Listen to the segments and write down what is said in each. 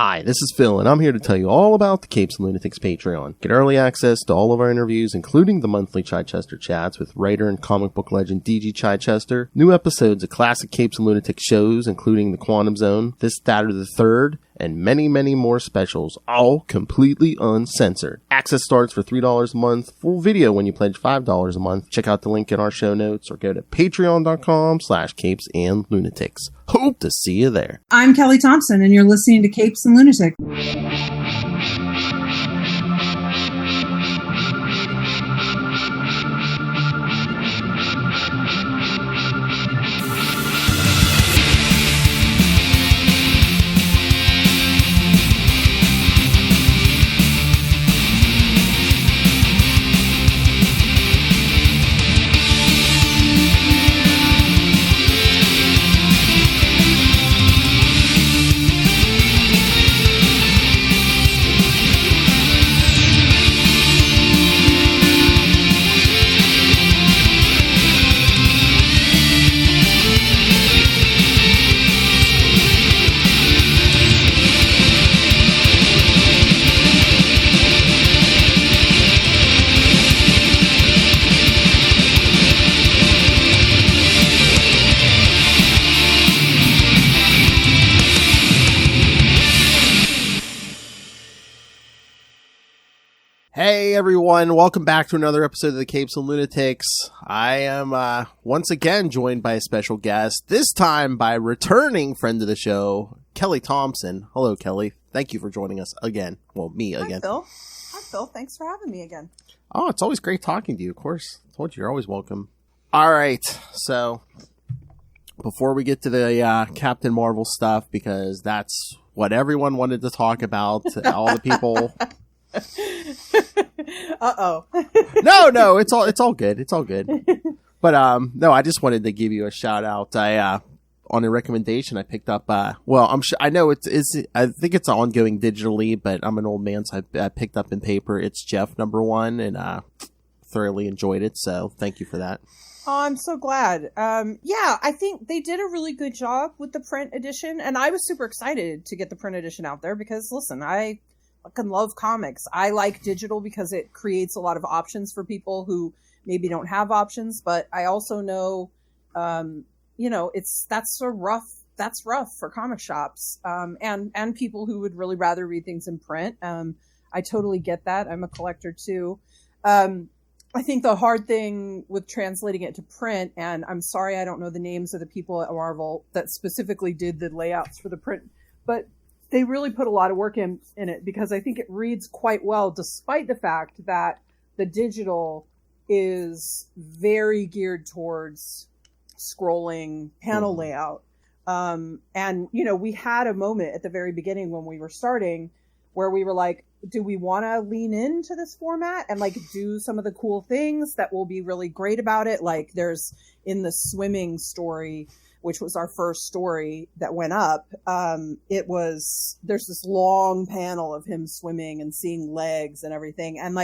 Hi, this is Phil, and I'm here to tell you all about the Capes and Lunatics Patreon. Get early access to all of our interviews, including the monthly Chichester chats with writer and comic book legend D.G. Chichester, new episodes of classic Capes and Lunatics shows, including The Quantum Zone, This, That, or the Third, and many, many more specials, all completely uncensored. Access starts for $3 a month, full video when you pledge $5 a month. Check out the link in our show notes or go to patreon.com/CapesandLunatics. Hope to see you there. I'm Kelly Thompson, and you're listening to Capes and Lunatics. Hey everyone, welcome back to another episode of the Capes and Lunatics. I am once again joined by a special guest, this time by returning friend of the show, Kelly Thompson. Hello, Kelly. Thank you for joining us again. Well, me again. Hi, Phil. Thanks for having me again. Oh, it's always great talking to you, of course. I told you, you're always welcome. All right, so before we get to the Captain Marvel stuff, because that's what everyone wanted to talk about, all the people... Uh-oh. No, it's all good. It's all good. But no, I just wanted to give you a shout out. I on a recommendation I picked up I know I think it's ongoing digitally, but I'm an old man, so I picked up in paper. It's Jeff #1, and thoroughly enjoyed it, so thank you for that. Oh, I'm so glad. Yeah, I think they did a really good job with the print edition, and I was super excited to get the print edition out there because, listen, I fucking love comics. I like digital because it creates a lot of options for people who maybe don't have options, but I also know, that's rough for comic shops, and people who would really rather read things in print. I totally get that. I'm a collector too. I think the hard thing with translating it to print, and I'm sorry I don't know the names of the people at Marvel that specifically did the layouts for the print, but they really put a lot of work in it, because I think it reads quite well, despite the fact that the digital is very geared towards scrolling panel layout. And, we had a moment at the very beginning when we were starting where we were like, do we want to lean into this format and do some of the cool things that will be really great about it? Like there's in the swimming story, which was our first story that went up, there's this long panel of him swimming and seeing legs and everything. And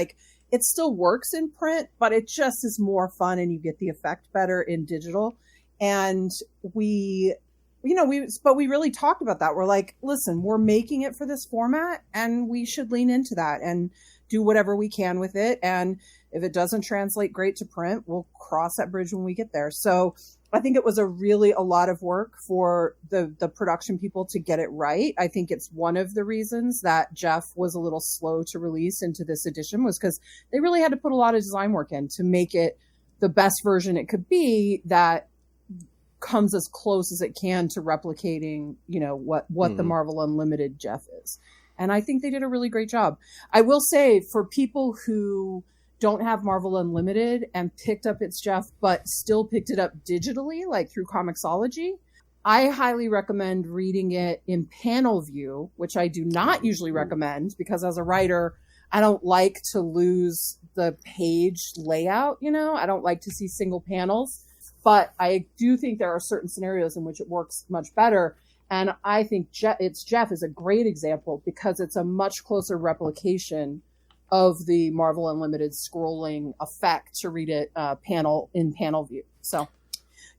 it still works in print, but it just is more fun and you get the effect better in digital. And we really talked about that. We're like, listen, we're making it for this format and we should lean into that and do whatever we can with it. And if it doesn't translate great to print, we'll cross that bridge when we get there. So I think it was a lot of work for the production people to get it right. I think it's one of the reasons that Jeff was a little slow to release into this edition, was because they really had to put a lot of design work in to make it the best version it could be that comes as close as it can to replicating, what the Marvel Unlimited Jeff is. And I think they did a really great job. I will say, for people who don't have Marvel Unlimited and picked up its Jeff, but still picked it up digitally, through Comixology, I highly recommend reading it in panel view, which I do not usually recommend because as a writer, I don't like to lose the page layout. I don't like to see single panels, but I do think there are certain scenarios in which it works much better. And I think Jeff is a great example because it's a much closer replication of the Marvel Unlimited scrolling effect to read it panel view. So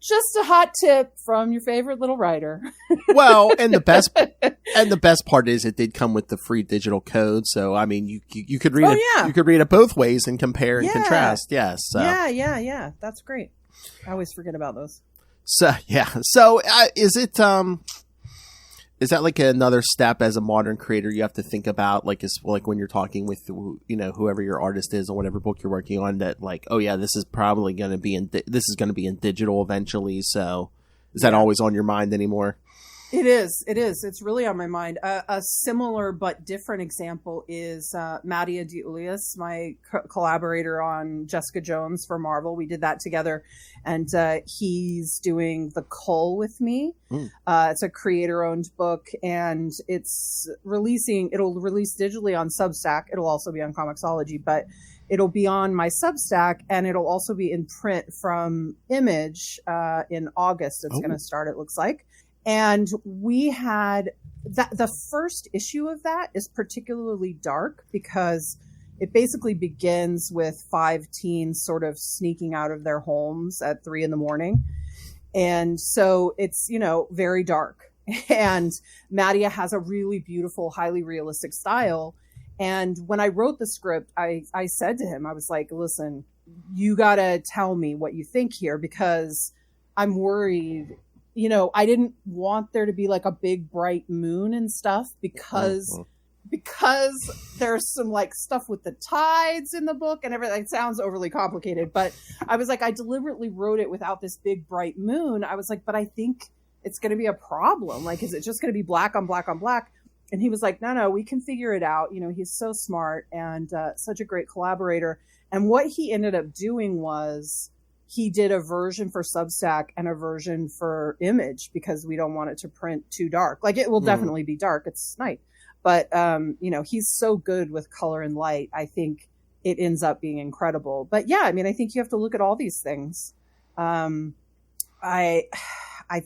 Just a hot tip from your favorite little writer. Well, and the best part is it did come with the free digital code. So, I mean, you could read you could read it both ways and compare and contrast. Yes. So. Yeah. That's great. I always forget about those. So, yeah. So, is that like another step as a modern creator you have to think about, like when you're talking with, whoever your artist is or whatever book you're working on, that like, oh yeah, this is probably going to be in digital eventually. So is that always on your mind anymore? It is. It's really on my mind. A similar but different example is Mattia De Ulias, my collaborator on Jessica Jones for Marvel. We did that together, and he's doing The Cull with me. It's a creator-owned book, and it'll release digitally on Substack. It'll also be on Comixology, but it'll be on my Substack, and it'll also be in print from Image in August. It's going to start, it looks like. And we had the first issue of that is particularly dark because it basically begins with 5 teens sort of sneaking out of their homes at 3 a.m. And so it's, very dark. And Mattia has a really beautiful, highly realistic style. And when I wrote the script, I said to him, I was like, listen, you got to tell me what you think here because I'm worried. I didn't want there to be like a big bright moon and stuff because there's some like stuff with the tides in the book and everything. It sounds overly complicated, but I was like, I deliberately wrote it without this big bright moon. I was like, but I think it's going to be a problem. Like, is it just going to be black on black on black? And he was like, no, we can figure it out. He's so smart and such a great collaborator. And what he ended up doing was he did a version for Substack and a version for Image because we don't want it to print too dark. Like it will definitely be dark. It's night. But, he's so good with color and light. I think it ends up being incredible. But yeah, I mean, I think you have to look at all these things. I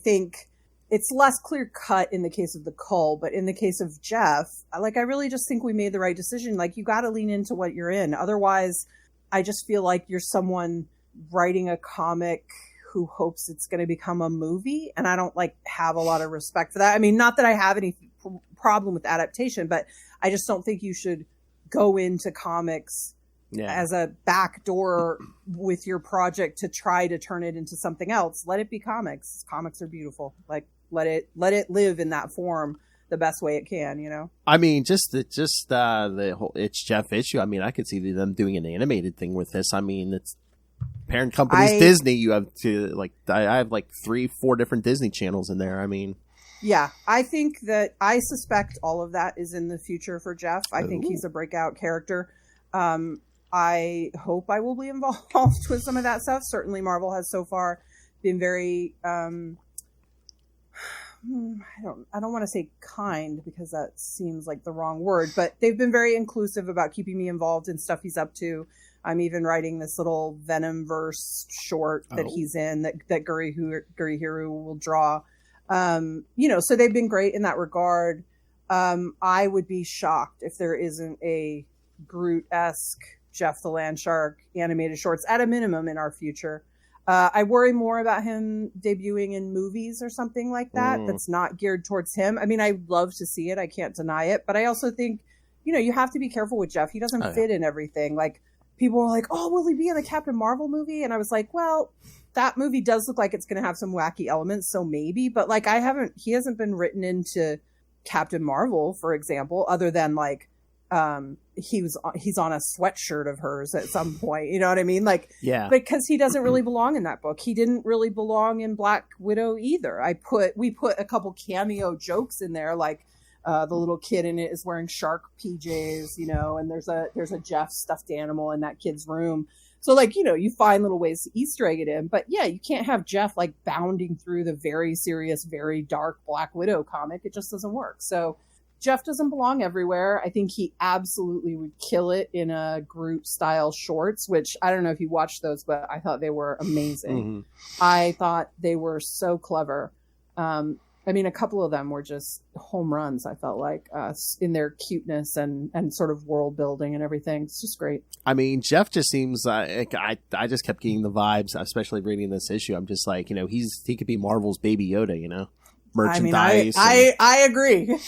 think it's less clear cut in the case of The Cull, but in the case of Jeff, I really just think we made the right decision. Like you got to lean into what you're in. Otherwise, I just feel like you're someone writing a comic who hopes it's going to become a movie. And I don't have a lot of respect for that. I mean, not that I have any problem with adaptation, but I just don't think you should go into comics as a backdoor with your project to try to turn it into something else. Let it be comics. Comics are beautiful. Like let it live in that form the best way it can, I mean, the whole It's Jeff issue. I mean, I could see them doing an animated thing with this. I mean, it's parent company's Disney. You have to I have 3-4 different Disney channels in there. I mean, yeah, I suspect all of that is in the future for Jeff. I think he's a breakout character. I hope I will be involved with some of that stuff. Certainly Marvel has so far been very, I don't want to say kind because that seems like the wrong word, but they've been very inclusive about keeping me involved in stuff he's up to. I'm even writing this little Venomverse short that he's in that Gurihiru will draw. So they've been great in that regard. I would be shocked if there isn't a Groot-esque Jeff the Landshark animated shorts at a minimum in our future. I worry more about him debuting in movies or something like that. That's not geared towards him. I mean, I'd love to see it. I can't deny it. But I also think, you have to be careful with Jeff. He doesn't fit in everything. Like, people were like, oh, will he be in the Captain Marvel movie? And I was like, well, that movie does look like it's going to have some wacky elements. So maybe. But, he hasn't been written into Captain Marvel, for example, other than, he's on a sweatshirt of hers at some point, you know what I mean? Because he doesn't really belong in that book. He didn't really belong in Black Widow either. We put a couple cameo jokes in there, the little kid in it is wearing shark PJs, and there's a Jeff stuffed animal in that kid's room. So you find little ways to Easter egg it in, but yeah, you can't have Jeff bounding through the very serious, very dark Black Widow comic. It just doesn't work. So Jeff doesn't belong everywhere. I think he absolutely would kill it in a Groot style shorts, which I don't know if you watched those, but I thought they were amazing. I thought they were so clever. I mean, a couple of them were just home runs, I felt like, in their cuteness and sort of world building and everything. It's just great. I mean, Jeff just seems like I just kept getting the vibes, especially reading this issue. I'm just like, he could be Marvel's Baby Yoda, merchandise. I agree.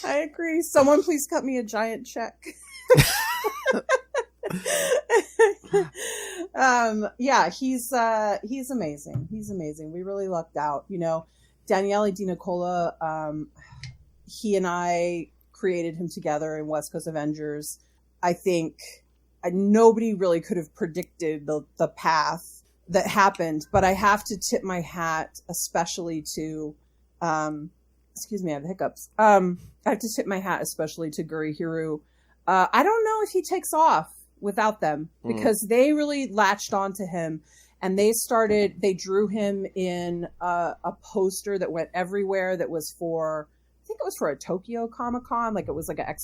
I agree. Someone please cut me a giant check. Yeah, he's amazing. He's amazing. We really lucked out. Daniele Di Nicola, he and I created him together in West Coast Avengers. I think nobody really could have predicted the path that happened, but I have to tip my hat especially to excuse me, I have the hiccups. I have to tip my hat especially to Gurihiru. I don't know if he takes off without them, because they really latched onto him, and they drew him in a poster that went everywhere that was for, I think it was for a Tokyo Comic-Con, like it was like an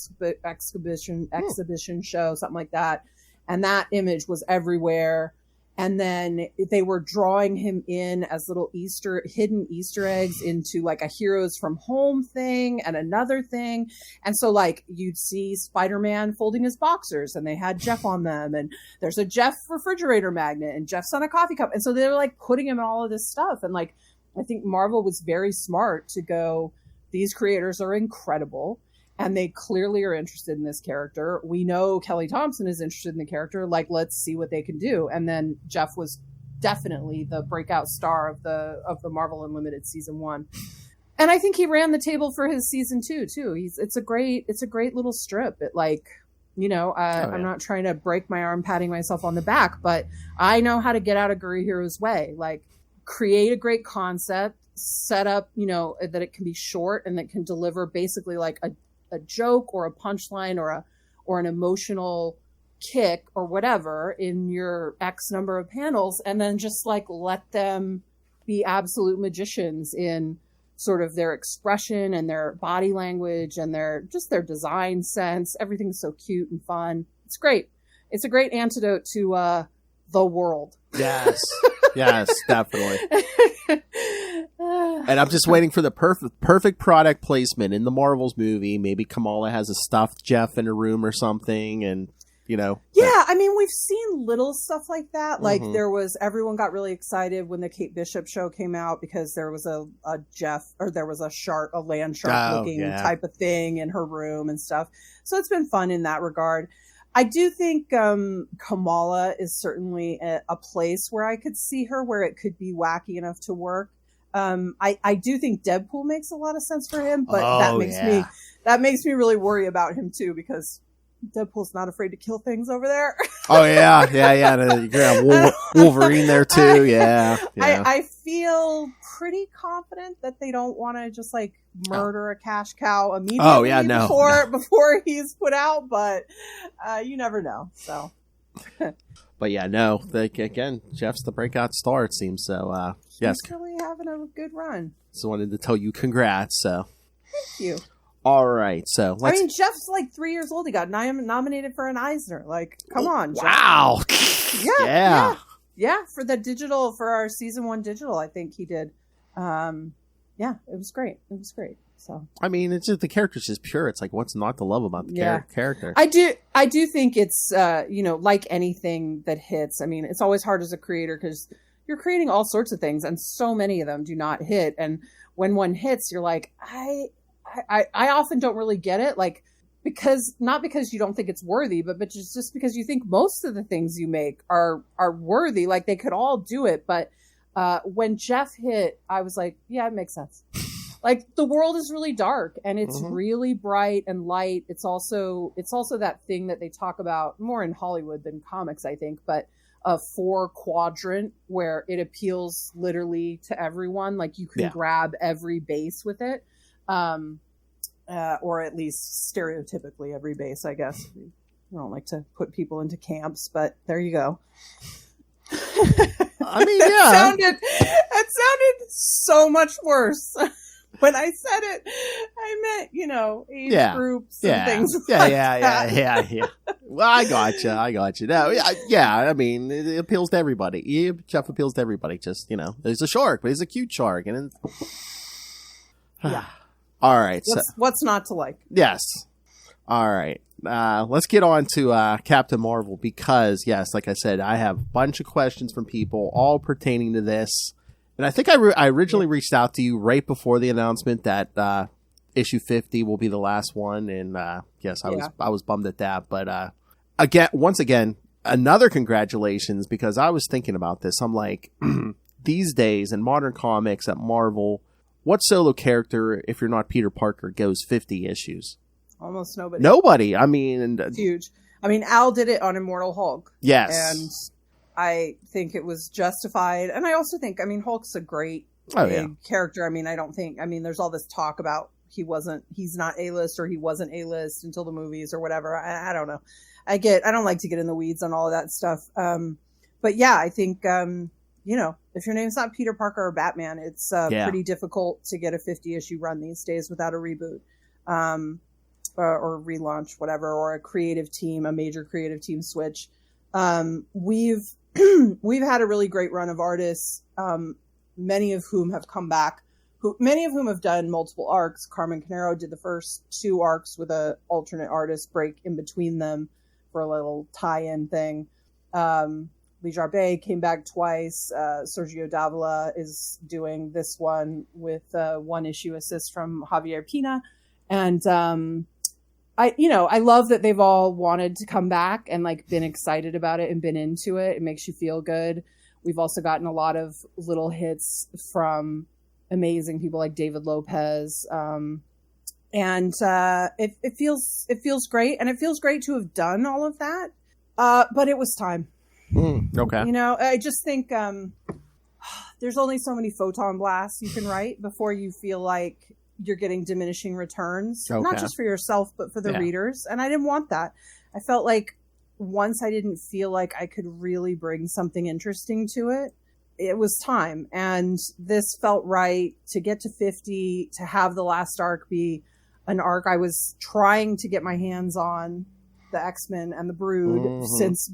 exhibition show, something like that. And that image was everywhere. And then they were drawing him in as little hidden Easter eggs into like a Heroes from Home thing and another thing. And so like you'd see Spider-Man folding his boxers and they had Jeff on them, and there's a Jeff refrigerator magnet and Jeff's on a coffee cup. And so they were like putting him in all of this stuff. And like, I think Marvel was very smart to go, these creators are incredible. And they clearly are interested in this character. We know Kelly Thompson is interested in the character. Like, let's see what they can do. And then Jeff was definitely the breakout star of the Marvel Unlimited season 1. And I think he ran the table for his season 2 too. It's a great little strip. It like, I'm not trying to break my arm patting myself on the back, but I know how to get out of Gurihiru's way. Like, create a great concept, set up, that it can be short and that can deliver basically like a joke or a punchline or an emotional kick or whatever in your X number of panels, and then just like let them be absolute magicians in sort of their expression and their body language and their design sense. Everything's so cute and fun. It's great. It's a great antidote to the world. Yes. Yes, definitely. And I'm just waiting for the perfect product placement in the Marvels movie. Maybe Kamala has a stuffed Jeff in her room or something, and Yeah, I mean, we've seen little stuff like that. Like everyone got really excited when the Kate Bishop show came out because there was a Jeff, or there was a land shark looking type of thing in her room and stuff. So it's been fun in that regard. I do think Kamala is certainly a place where I could see her, where it could be wacky enough to work. I do think Deadpool makes a lot of sense for him, but that makes me really worry about him too, because Deadpool's not afraid to kill things over there. Oh yeah. You're gonna have Wolverine there too. Yeah. I feel pretty confident that they don't want to just like murder a cash cow immediately before he's put out, but you never know. So. But yeah, no. Again, Jeff's the breakout star, it seems. So yes, he's really having a good run. So wanted to tell you congrats. So thank you. All right, so I mean, Jeff's like 3 years old. He got nominated for an Eisner. Like, come on, Jeff. Wow. Yeah. For our season 1 digital, I think he did. It was great. So I mean, it's just the character's just pure. It's like, what's not to love about the character? I do think it's like anything that hits. I mean, it's always hard as a creator because you're creating all sorts of things, and so many of them do not hit. And when one hits, you're like, I often don't really get it, like, not because you don't think it's worthy, but just because you think most of the things you make are worthy, like they could all do it. But when Jeff hit, I was like, yeah, it makes sense. Like, the world is really dark and it's really bright and light. It's also that thing that they talk about more in Hollywood than comics, I think, but a 4-quadrant where it appeals literally to everyone. Like, you can grab every base with it. Or at least stereotypically every base, I guess. I don't like to put people into camps, but there you go. I mean, yeah. That sounded so much worse. When I said it, I meant, age groups and things yeah. Well, I gotcha. No, yeah, I mean, it appeals to everybody. Jeff appeals to everybody. Just, he's a shark, but he's a cute shark. And yeah. All right. What's not to like? Yes. All right. Let's get on to Captain Marvel because, yes, like I said, I have a bunch of questions from people all pertaining to this. And I think I originally reached out to you right before the announcement that issue 50 will be the last one. And yes, I was bummed at that. But once again, another congratulations because I was thinking about this. I'm like, these days in modern comics at Marvel, what solo character, if you're not Peter Parker, goes 50 issues? Almost nobody. Nobody. I mean, it's huge. I mean, Al did it on Immortal Hulk. Yes. And I think it was justified. And I also think, Hulk's a great character. There's all this talk about he's not A-list or he wasn't A-list until the movies or whatever. I don't know. I don't like to get in the weeds on all of that stuff. But yeah, I think, if your name's not Peter Parker or Batman, it's pretty difficult to get a 50 issue run these days without a reboot. Or relaunch, whatever, or a major creative team switch. We've had a really great run of artists, many of whom have come back, many of whom have done multiple arcs. Carmen Canero did the first 2 arcs with a alternate artist break in between them for a little tie-in thing. Lee Jarbet came back twice. Sergio Davila is doing this one with 1 issue assist from Javier Pina. And I love that they've all wanted to come back and been excited about it and been into it. It makes you feel good. We've also gotten a lot of little hits from amazing people like David Lopez. And it feels great. And it feels great to have done all of that. But it was time. Okay. I just think there's only so many photon blasts you can write before you feel like you're getting diminishing returns, not just for yourself, but for the readers. And I didn't want that. I felt like once I didn't feel like I could really bring something interesting to it, it was time. And this felt right to get to 50, to have the last arc be an arc I was trying to get my hands on, the X-Men and the Brood, since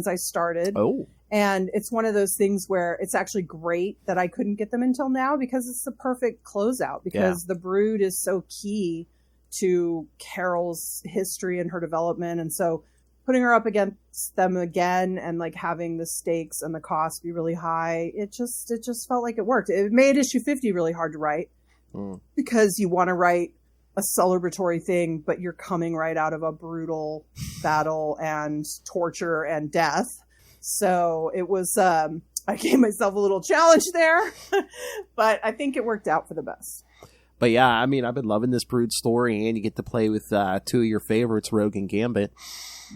I started. Oh. And it's one of those things where it's actually great that I couldn't get them until now because it's the perfect closeout because the Brood is so key to Carol's history and her development. And so putting her up against them again and having the stakes and the cost be really high, it just felt like it worked. It made issue 50 really hard to write because you want to write a celebratory thing, but you're coming right out of a brutal battle and torture and death. So it was, I gave myself a little challenge there, but I think it worked out for the best. But yeah, I've been loving this Brood story, and you get to play with 2 of your favorites, Rogue and Gambit.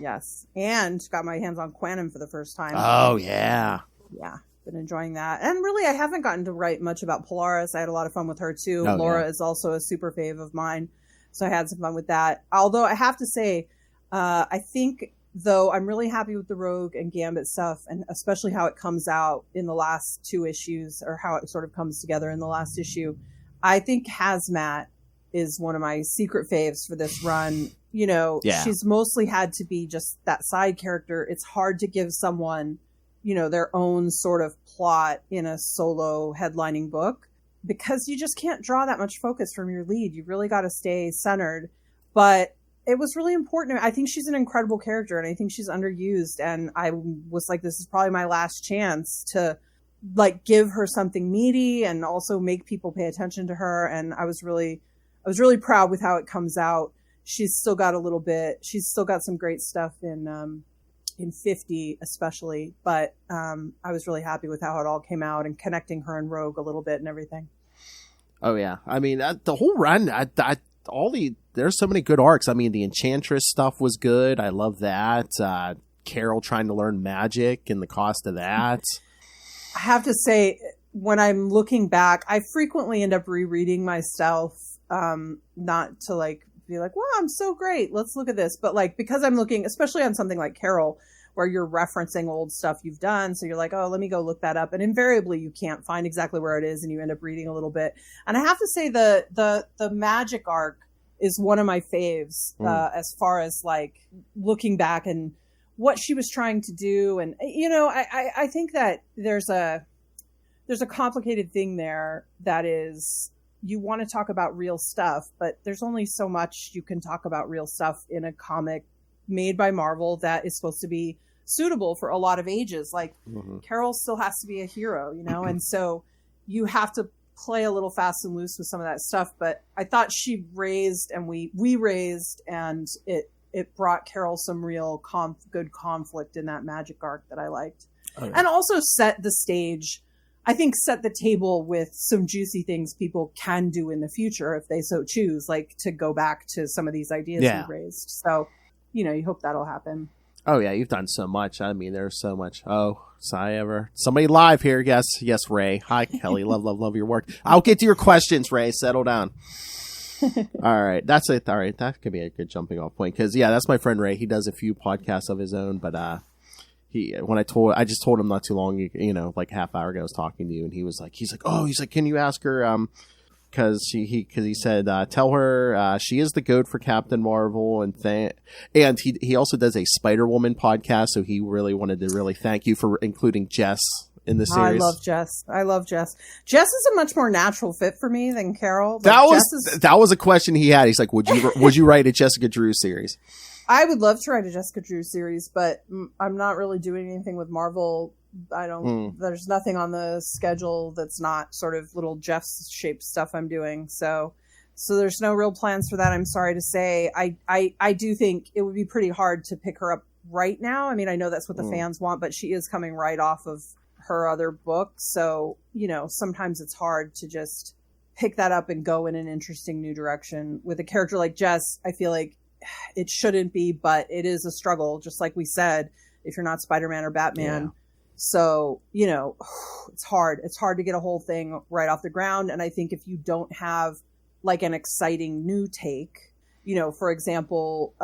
Yes, and got my hands on Quantum for the first time. Oh, yeah. Yeah, been enjoying that. And really, I haven't gotten to write much about Polaris. I had a lot of fun with her, too. Oh, Laura is also a super fave of mine, so I had some fun with that. Although I have to say, I think... Though I'm really happy with the Rogue and Gambit stuff, and especially how it comes out in the last 2 issues, or how it sort of comes together in the last issue. I think Hazmat is one of my secret faves for this run. She's mostly had to be just that side character. It's hard to give someone, their own sort of plot in a solo headlining book because you just can't draw that much focus from your lead. You really got to stay centered. But it was really important. I think she's an incredible character and I think she's underused. And I was like, this is probably my last chance to give her something meaty and also make people pay attention to her. And I was really proud with how it comes out. She's still got some great stuff in 50 especially, but I was really happy with how it all came out and connecting her and Rogue a little bit and everything. Oh yeah. The whole run, there's so many good arcs. The Enchantress stuff was good. I love that. Carol trying to learn magic and the cost of that. I have to say, when I'm looking back, I frequently end up rereading myself, not to be like, wow, I'm so great. Let's look at this. But because I'm looking, especially on something like Carol, where you're referencing old stuff you've done. So you're like, oh, let me go look that up. And invariably you can't find exactly where it is and you end up reading a little bit. And I have to say the magic arc is one of my faves, as far as like looking back and what she was trying to do. And, you know, I think that there's a complicated thing there that is, you want to talk about real stuff, but there's only so much you can talk about real stuff in a comic made by Marvel that is supposed to be suitable for a lot of ages. Like Carol still has to be a hero, you know? And so you have to play a little fast and loose with some of that stuff. But I thought she raised and we raised, and it brought Carol some real good conflict in that magic arc that I liked. And also set the stage, I think set the table with some juicy things people can do in the future if they so choose, like to go back to some of these ideas you raised. So, you know, you hope that'll happen. Oh, yeah, you've done so much. I mean, there's so much. Oh, somebody live here. Yes, Ray. Hi, Kelly. love your work. I'll get to your questions, Ray. Settle down. All right, that's it. All right, that could be a good jumping off point because, yeah, that's my friend Ray. He does a few podcasts of his own, but I just told him not too long, you know, like half hour ago, I was talking to you, and he's like, can you ask her, because he said, tell her she is the GOAT for Captain Marvel, and he also does a Spider-Woman podcast, so he really wanted to really thank you for including Jess in the series. I love Jess. Jess is a much more natural fit for me than Carol. That was a question he had. He's like, would you write a Jessica Drew series? I would love to write a Jessica Drew series, but I'm not really doing anything with Marvel. There's nothing on the schedule that's not sort of little Jeff-shaped stuff I'm doing. So there's no real plans for that, I'm sorry to say. I do think it would be pretty hard to pick her up right now. I mean, I know that's what the fans want, but she is coming right off of her other book. So, you know, sometimes it's hard to just pick that up and go in an interesting new direction. With a character like Jess, I feel like it shouldn't be, but it is a struggle, just like we said, if you're not Spider-Man or Batman. Yeah. So, you know, it's hard to get a whole thing right off the ground. And I think if you don't have like an exciting new take, you know, for example,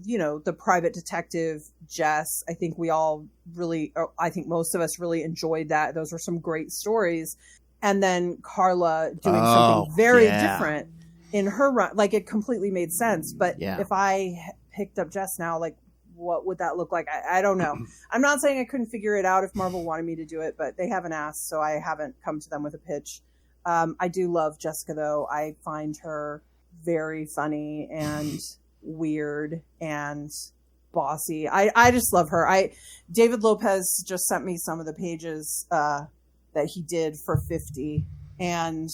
you know, the private detective Jess, I think most of us really enjoyed that. Those were some great stories. And then Carla doing something very different in her run, like it completely made sense. But if I picked up Jess now, like what would that look like? I don't know. I'm not saying I couldn't figure it out if Marvel wanted me to do it, but they haven't asked, so I haven't come to them with a pitch. I do love Jessica though. I find her very funny and weird and bossy. I just love her. David Lopez just sent me some of the pages that he did for 50, and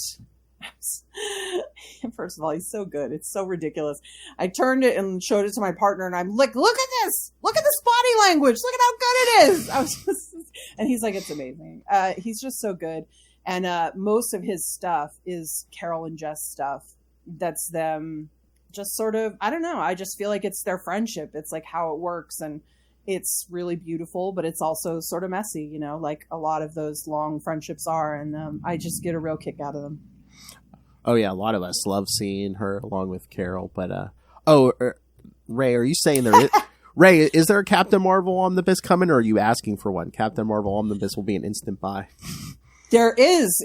first of all, he's so good. It's so ridiculous. I turned it and showed it to my partner, and I'm like, look at this body language. Look at how good it is. And he's like, it's amazing. He's just so good. And most of his stuff is Carol and Jess stuff. That's them just sort of, I don't know. I just feel like it's their friendship. It's like how it works. And it's really beautiful, but it's also sort of messy, you know, like a lot of those long friendships are. And I just get a real kick out of them. Oh, yeah. A lot of us love seeing her along with Carol. But, Ray, are you saying Ray, is there a Captain Marvel omnibus coming, or are you asking for one? Captain Marvel omnibus will be an instant buy. There is.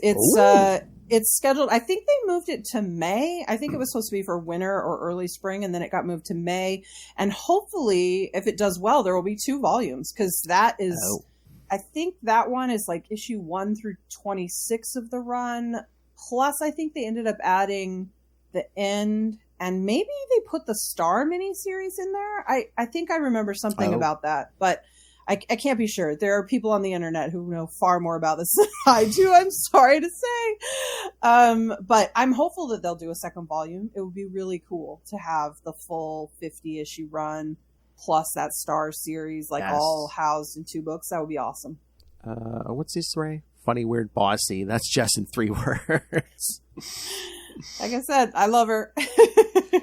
It's scheduled. I think they moved it to May. I think it was supposed to be for winter or early spring, and then it got moved to May. And hopefully, if it does well, there will be 2 volumes, because that is, I think that one is like issue 1 through 26 of the run. Plus, I think they ended up adding the end, and maybe they put the Star miniseries in there. I think I remember something about that, but I can't be sure. There are people on the internet who know far more about this than I do, I'm sorry to say. But I'm hopeful that they'll do a second volume. It would be really cool to have the full 50-issue run plus that Star series, like all housed in 2 books. That would be awesome. What's this, Ray? Funny, weird, bossy. That's just in 3 words. Like I said, I love her.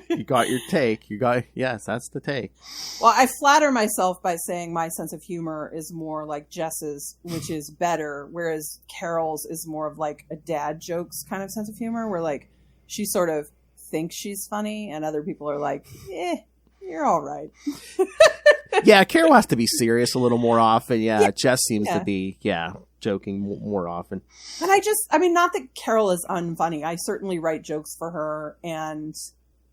You got your take. Yes, that's the take. Well, I flatter myself by saying my sense of humor is more like Jess's, which is better, whereas Carol's is more of like a dad jokes kind of sense of humor, where like she sort of thinks she's funny and other people are like, you're all right. Yeah, Carol has to be serious a little more often. Yeah. Jess seems to be, joking more often. And not that Carol is unfunny. I certainly write jokes for her, and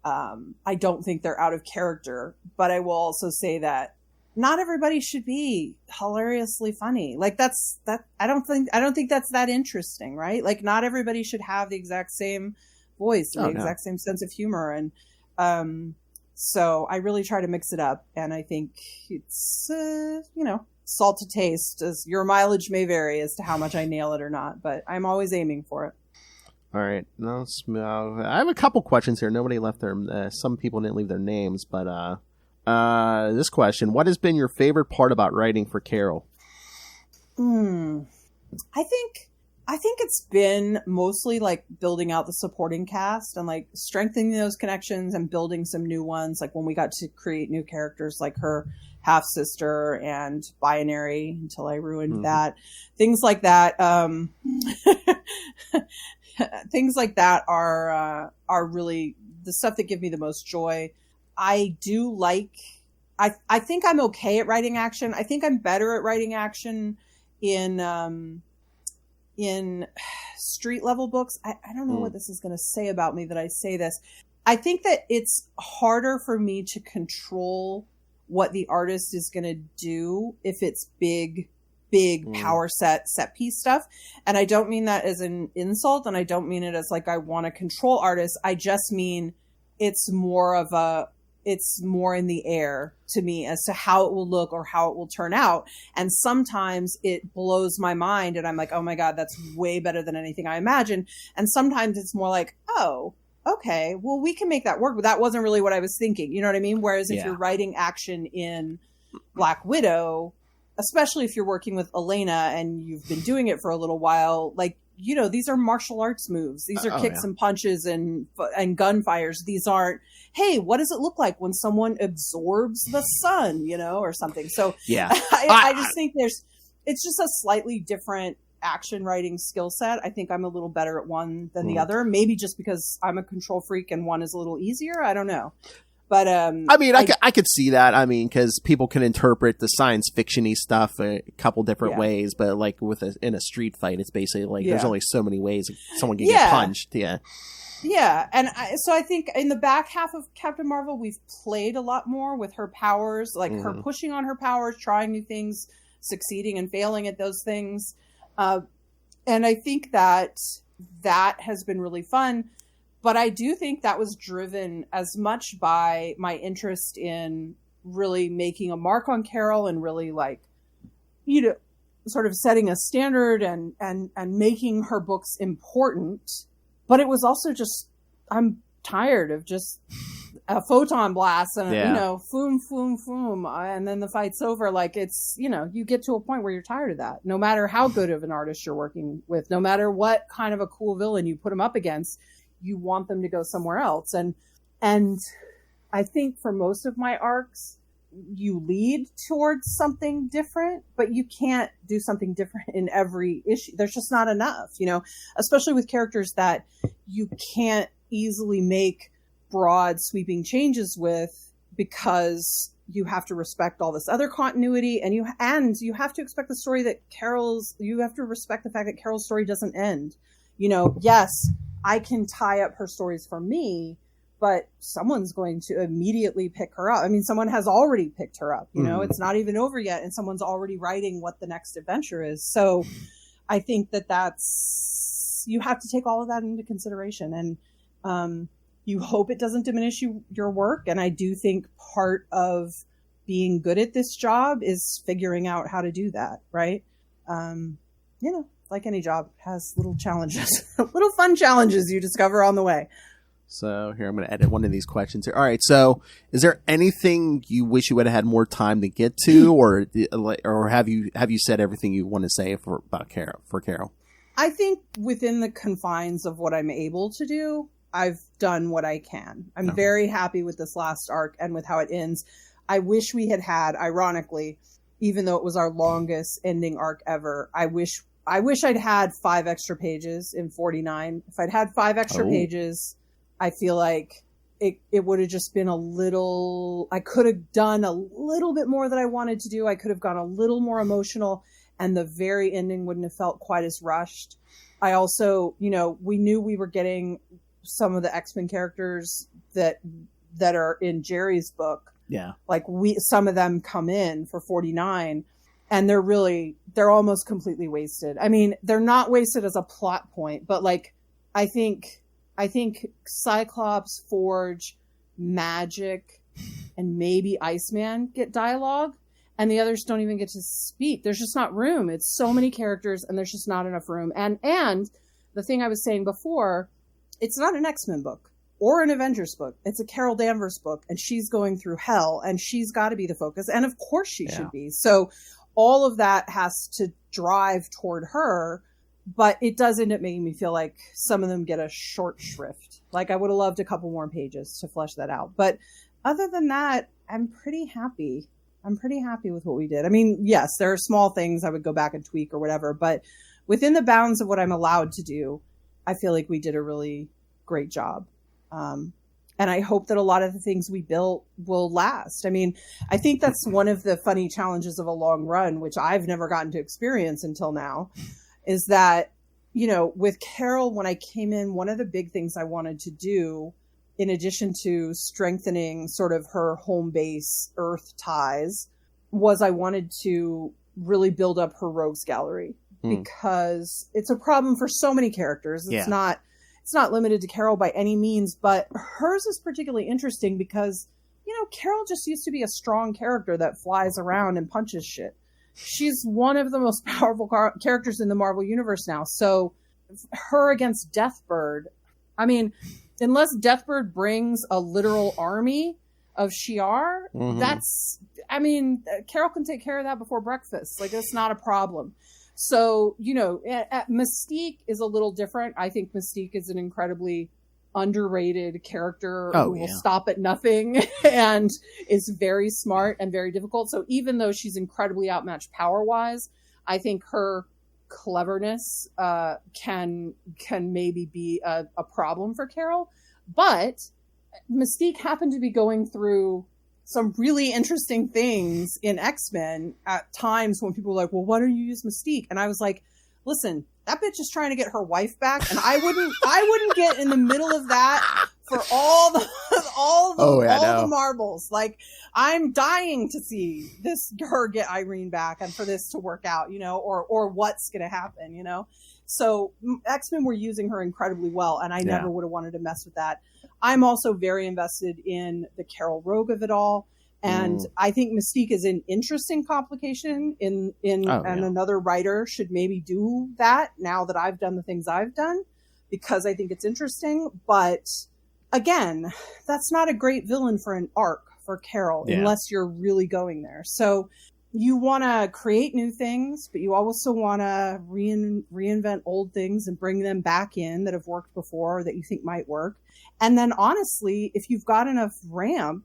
I don't think they're out of character. But I will also say that not everybody should be hilariously funny. Like I don't think that's that interesting, right? Like not everybody should have the exact same voice or the exact same sense of humor. And so I really try to mix it up. And I think it's, salt to taste, as your mileage may vary as to how much I nail it or not, but I'm always aiming for it. All right. I have a couple questions here. Nobody left some people didn't leave their names, but, this question, what has been your favorite part about writing for Carol? I think it's been mostly like building out the supporting cast and like strengthening those connections and building some new ones. Like when we got to create new characters like her half sister and binary until I ruined that. Things like that. Things like that are really the stuff that give me the most joy. I do like, I think I'm okay at writing action. I think I'm better at writing action in street level books. I don't know what this is going to say about me that I say this. I think that it's harder for me to control what the artist is going to do if it's big power set piece stuff. And I don't mean that as an insult, and I don't mean it as like I want to control artists. I just mean it's more in the air to me as to how it will look or how it will turn out. And sometimes it blows my mind and I'm like, oh my God, that's way better than anything I imagined. And sometimes it's more like, oh, okay, well, we can make that work, but that wasn't really what I was thinking. You know what I mean? Whereas if you're writing action in Black Widow, especially if you're working with Elena and you've been doing it for a little while, like, these are martial arts moves. These are kicks and punches and gunfires. These aren't, hey, what does it look like when someone absorbs the sun, or something. So I just think it's just a slightly different action writing skill set. I think I'm a little better at one than the other. Maybe just because I'm a control freak and one is a little easier. I don't know. But I could see that. I mean, because people can interpret the science fiction-y stuff a couple different ways, but like in a street fight, it's basically like there's only so many ways someone can get punched. Yeah, and so I think in the back half of Captain Marvel, we've played a lot more with her powers, like her pushing on her powers, trying new things, succeeding and failing at those things, and I think that has been really fun. But I do think that was driven as much by my interest in really making a mark on Carol and really like, sort of setting a standard and making her books important. But it was also just, I'm tired of just a photon blast and, foom, foom, foom. And then the fight's over. Like it's, you get to a point where you're tired of that. No matter how good of an artist you're working with, no matter what kind of a cool villain you put them up against, you want them to go somewhere else. And I think for most of my arcs, you lead towards something different, but you can't do something different in every issue. There's just not enough, especially with characters that you can't easily make broad sweeping changes with because you have to respect all this other continuity and you have to expect the story that you have to respect the fact that Carol's story doesn't end. Yes, I can tie up her stories for me, but someone's going to immediately pick her up. I mean, someone has already picked her up, it's not even over yet. And someone's already writing what the next adventure is. So I think you have to take all of that into consideration, and you hope it doesn't diminish your work. And I do think part of being good at this job is figuring out how to do that. Right. Like any job, has little challenges, little fun challenges you discover on the way. So here, I'm going to edit one of these questions here. All right. So is there anything you wish you would have had more time to get to, or have you said everything you want to say for Carol? I think within the confines of what I'm able to do, I've done what I can. I'm very happy with this last arc and with how it ends. I wish we had, ironically, even though it was our longest ending arc ever, I wish I'd had 5 extra pages in 49. If I'd had 5 extra pages, I feel like it would have just been I could have done a little bit more that I wanted to do. I could have gone a little more emotional, and the very ending wouldn't have felt quite as rushed. I also, we knew we were getting some of the X-Men characters that are in Jerry's book. Yeah. Like some of them come in for 49, and they're almost completely wasted. I mean, they're not wasted as a plot point, but like, I think Cyclops, Forge, Magic, and maybe Iceman get dialogue, and the others don't even get to speak. There's just not room. It's so many characters, and there's just not enough room. And the thing I was saying before, it's not an X-Men book or an Avengers book. It's a Carol Danvers book, and she's going through hell, and she's got to be the focus. And of course she should be. So all of that has to drive toward her. But it does end up making me feel like some of them get a short shrift. Like, I would have loved a couple more pages to flesh that out. But other than that, I'm pretty happy. I'm pretty happy with what we did. I mean, yes, there are small things I would go back and tweak or whatever. But within the bounds of what I'm allowed to do, I feel like we did a really great job. And I hope that a lot of the things we built will last. I mean, I think that's one of the funny challenges of a long run, which I've never gotten to experience until now. Is that, with Carol, when I came in, one of the big things I wanted to do, in addition to strengthening sort of her home base Earth ties, was I wanted to really build up her rogues gallery, because it's a problem for so many characters. It's not limited to Carol by any means, but hers is particularly interesting because, Carol just used to be a strong character that flies around and punches shit. She's one of the most powerful characters in the Marvel Universe now. So her against Deathbird, I mean, unless Deathbird brings a literal army of Shi'ar, Carol can take care of that before breakfast. Like, it's not a problem. So, Mystique is a little different. I think Mystique is an incredibly underrated character who will stop at nothing and is very smart and very difficult. So even though she's incredibly outmatched power-wise, I think her cleverness can maybe be a problem for Carol. But Mystique happened to be going through some really interesting things in X-Men at times when people were like, well, why don't you use Mystique? And I was like, listen, that bitch is trying to get her wife back, and I wouldn't get in the middle of that for all the marbles. Like, I'm dying to see her get Irene back and for this to work out, or what's going to happen, So X-Men were using her incredibly well, and I never would have wanted to mess with that. I'm also very invested in the Carol Rogue of it all. And I think Mystique is an interesting complication and another writer should maybe do that now that I've done the things I've done, because I think it's interesting. But again, that's not a great villain for an arc for Carol unless you're really going there. So you want to create new things, but you also want to reinvent old things and bring them back in that have worked before that you think might work. And then honestly, if you've got enough ramp,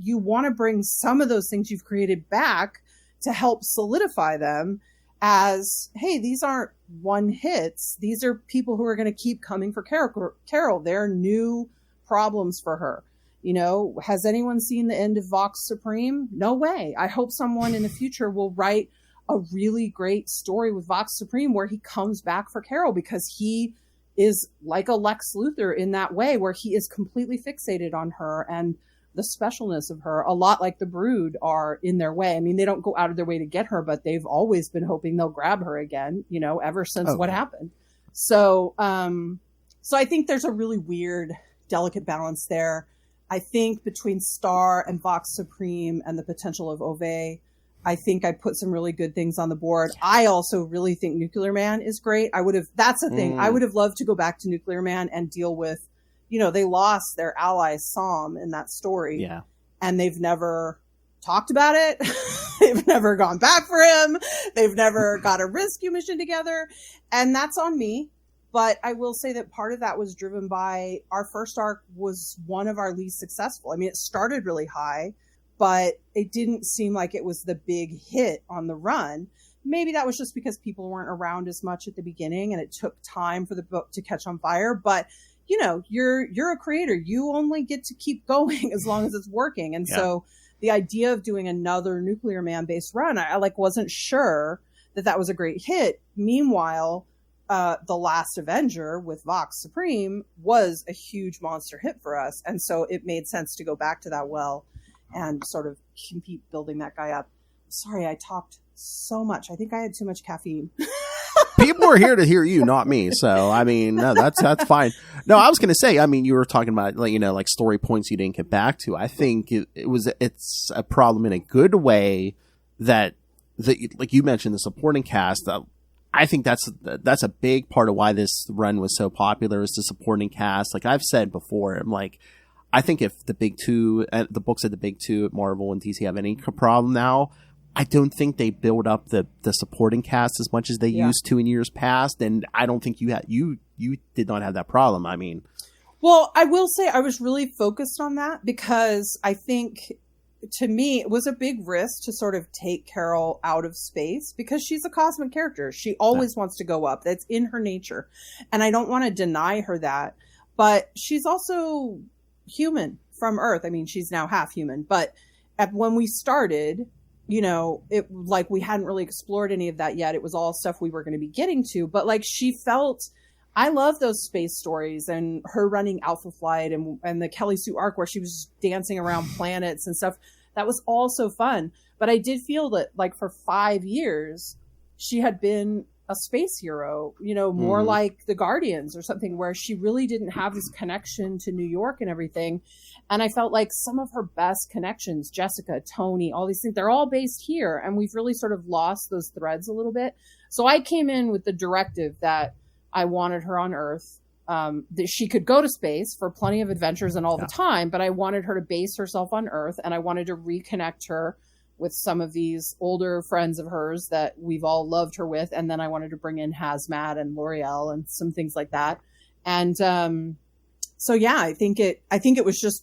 you want to bring some of those things you've created back to help solidify them as, hey, these aren't one hits. These are people who are going to keep coming for Carol. They're new problems for her. Has anyone seen the end of Vox Supreme? No way. I hope someone in the future will write a really great story with Vox Supreme where he comes back for Carol, because he is like a Lex Luthor in that way, where he is completely fixated on her and the specialness of her, a lot like the Brood are in their way. I mean, they don't go out of their way to get her, but they've always been hoping they'll grab her again, ever since what happened. So I think there's a really weird, delicate balance there. I think between Star and Vox Supreme and the potential of Ove, I think I put some really good things on the board. I also really think Nuclear Man is great. That's the thing. I would have loved to go back to Nuclear Man and deal with, they lost their ally Sam in that story. Yeah. And they've never talked about it. They've never gone back for him. They've never got a rescue mission together. And that's on me. But I will say that part of that was driven by our first arc was one of our least successful. I mean, it started really high, but it didn't seem like it was the big hit on the run. Maybe that was just because people weren't around as much at the beginning and it took time for the book to catch on fire. But you're a creator. You only get to keep going as long as it's working. And so the idea of doing another Nuclear Man based run, I wasn't sure that was a great hit. Meanwhile, The Last Avenger with Vox Supreme was a huge monster hit for us. And so it made sense to go back to that well and sort of keep building that guy up. Sorry, I talked so much. I think I had too much caffeine. People are here to hear you, not me. So, I mean, no, that's fine. No, I was going to say, I mean, you were talking about, like story points you didn't get back to. I think it's a problem in a good way that like you mentioned, the supporting cast. I think that's a big part of why this run was so popular, is the supporting cast. Like I've said before, I'm like, I think if the big two, the books at the big two at Marvel and DC have any problem now, I don't think they build up the supporting cast as much as they used to in years past. And I don't think you did not have that problem. I mean, well, I will say I was really focused on that because I think, to me, it was a big risk to sort of take Carol out of space because she's a cosmic character. She always wants to go up. That's in her nature. And I don't want to deny her that. But she's also human from Earth. I mean, she's now half human. But when we started, it like we hadn't really explored any of that yet. It was all stuff we were going to be getting to. But like she felt, I love those space stories and her running Alpha Flight and the Kelly Sue arc where she was dancing around planets and stuff. That was all so fun. But I did feel that like for 5 years, she had been a space hero, more like the Guardians or something, where she really didn't have this connection to New York and everything. And I felt like some of her best connections, Jessica, Tony, all these things, they're all based here. And we've really sort of lost those threads a little bit. So I came in with the directive that I wanted her on Earth, that she could go to space for plenty of adventures and all the time, but I wanted her to base herself on Earth, and I wanted to reconnect her with some of these older friends of hers that we've all loved her with. And then I wanted to bring in Hazmat and L'Oreal and some things like that. And so, yeah, I think it was just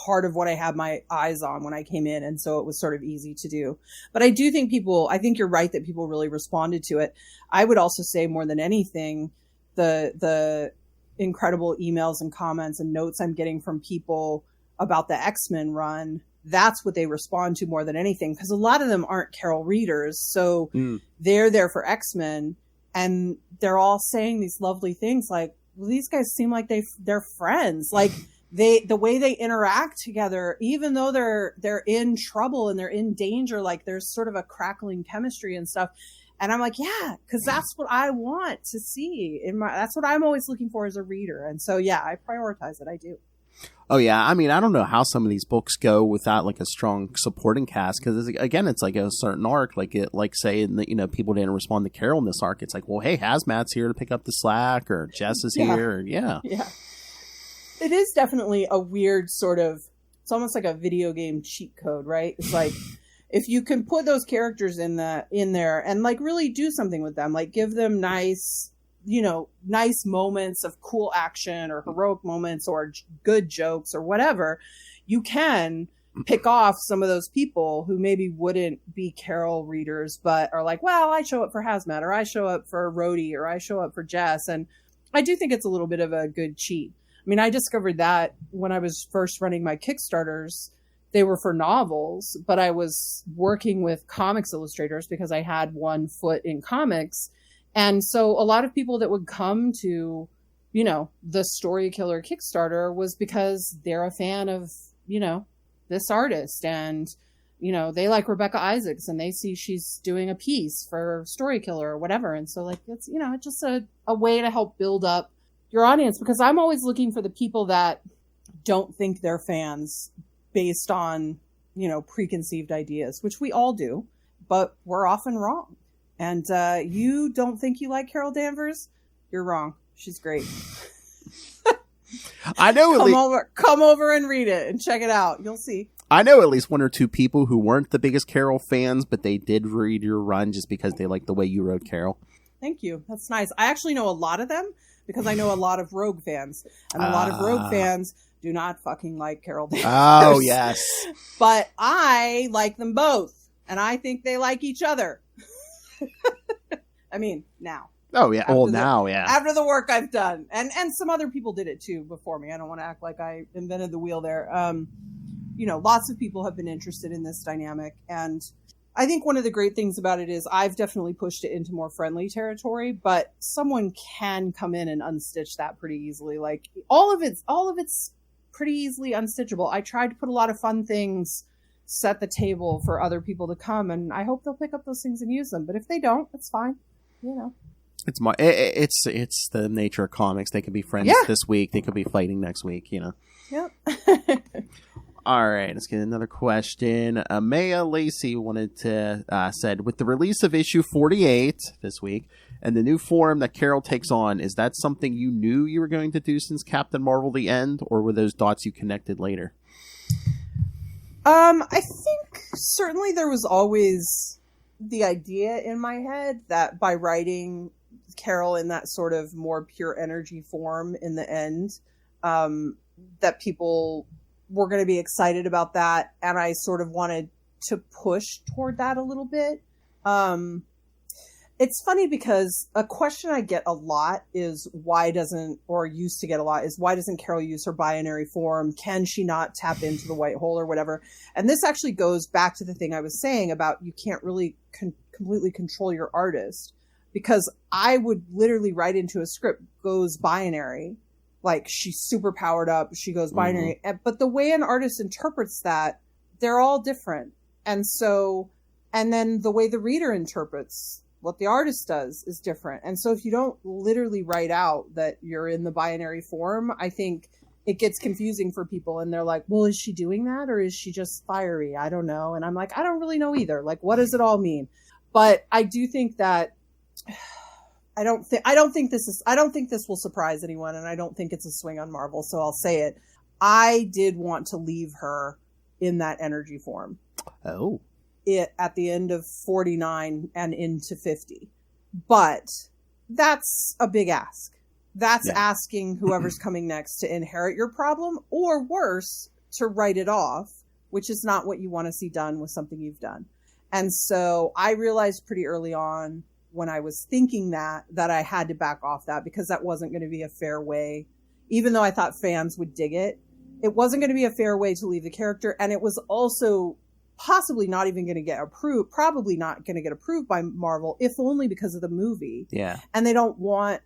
part of what I had my eyes on when I came in. And so it was sort of easy to do. But I do think I think you're right that people really responded to it. I would also say more than anything, the incredible emails and comments and notes I'm getting from people about the X-Men run, that's what they respond to more than anything, because a lot of them aren't Carol readers. So they're there for X-Men, and they're all saying these lovely things like, well, these guys seem like they're friends. Like the way they interact together, even though they're in trouble and they're in danger, like there's sort of a crackling chemistry and stuff. And I'm like, yeah, because that's what I want to see that's what I'm always looking for as a reader. And so, yeah, I prioritize it. I do. Oh, yeah. I mean, I don't know how some of these books go without like a strong supporting cast, because again, it's like a certain arc, say, people didn't respond to Carol in this arc. It's like, well, hey, Hazmat's here to pick up the slack, or Jess is here. Yeah. It is definitely a weird sort of, it's almost like a video game cheat code, right? It's like, if you can put those characters in there and like really do something with them, like give them nice moments of cool action or heroic moments or good jokes or whatever, you can pick off some of those people who maybe wouldn't be Carol readers, but are like, well, I show up for Hazmat, or I show up for Rhodey, or I show up for Jess. And I do think it's a little bit of a good cheat. I mean, I discovered that when I was first running my Kickstarters. They were for novels, but I was working with comics illustrators because I had one foot in comics. And so a lot of people that would come to, the Story Killer Kickstarter was because they're a fan of, this artist, and, they like Rebecca Isaacs and they see she's doing a piece for Story Killer or whatever. And so like, it's, it's just a way to help build up your audience, because I'm always looking for the people that don't think they're fans based on, preconceived ideas, which we all do, but we're often wrong. And you don't think you like Carol Danvers? You're wrong. She's great. I know. Come over and read it and check it out. You'll see. I know at least one or two people who weren't the biggest Carol fans, but they did read your run just because they liked the way you wrote Carol. Thank you. That's nice. I actually know a lot of them because I know a lot of Rogue fans, and a lot of Rogue fans do not fucking like Carol Danvers. Oh, yes. But I like them both, and I think they like each other. I mean, now. Oh yeah. After the work I've done, and some other people did it too before me. I don't want to act like I invented the wheel there. Lots of people have been interested in this dynamic, and I think one of the great things about it is I've definitely pushed it into more friendly territory, but someone can come in and unstitch that pretty easily. Like all of it's pretty easily unstitchable. I tried to put a lot of fun things, set the table for other people to come, and I hope they'll pick up those things and use them. But if they don't, it's fine. It's the nature of comics. They could be friends this week. They could be fighting next week. Yep. All right, let's get another question. Maya Lacey said, with the release of issue 48 this week and the new form that Carol takes on, is that something you knew you were going to do since Captain Marvel: The End, or were those dots you connected later? I think certainly there was always the idea in my head that by writing Carol in that sort of more pure energy form in the end, that people were going to be excited about that. And I sort of wanted to push toward that a little bit. It's funny because a question I get a lot is why doesn't Carol use her binary form? Can she not tap into the white hole or whatever? And this actually goes back to the thing I was saying about you can't really completely control your artist, because I would literally write into a script goes binary. Like she's super powered up. She goes binary. Mm-hmm. But the way an artist interprets that, they're all different. And then the way the reader interprets what the artist does is different. And so if you don't literally write out that you're in the binary form, I think it gets confusing for people. And they're like, well, is she doing that? Or is she just fiery? I don't know. And I'm like, I don't really know either. Like, what does it all mean? But I do think that I don't think this will surprise anyone. And I don't think it's a swing on Marvel. So I'll say it. I did want to leave her in that energy form. Oh. At the end of 49 and into 50. But that's a big ask. That's asking whoever's coming next to inherit your problem, or worse, to write it off, which is not what you want to see done with something you've done. And so I realized pretty early on when I was thinking that I had to back off that, because that wasn't going to be a fair way. Even though I thought fans would dig it, it wasn't going to be a fair way to leave the character. And it was also possibly not even going to get approved, probably not going to get approved by Marvel, if only because of the movie. Yeah. And they don't want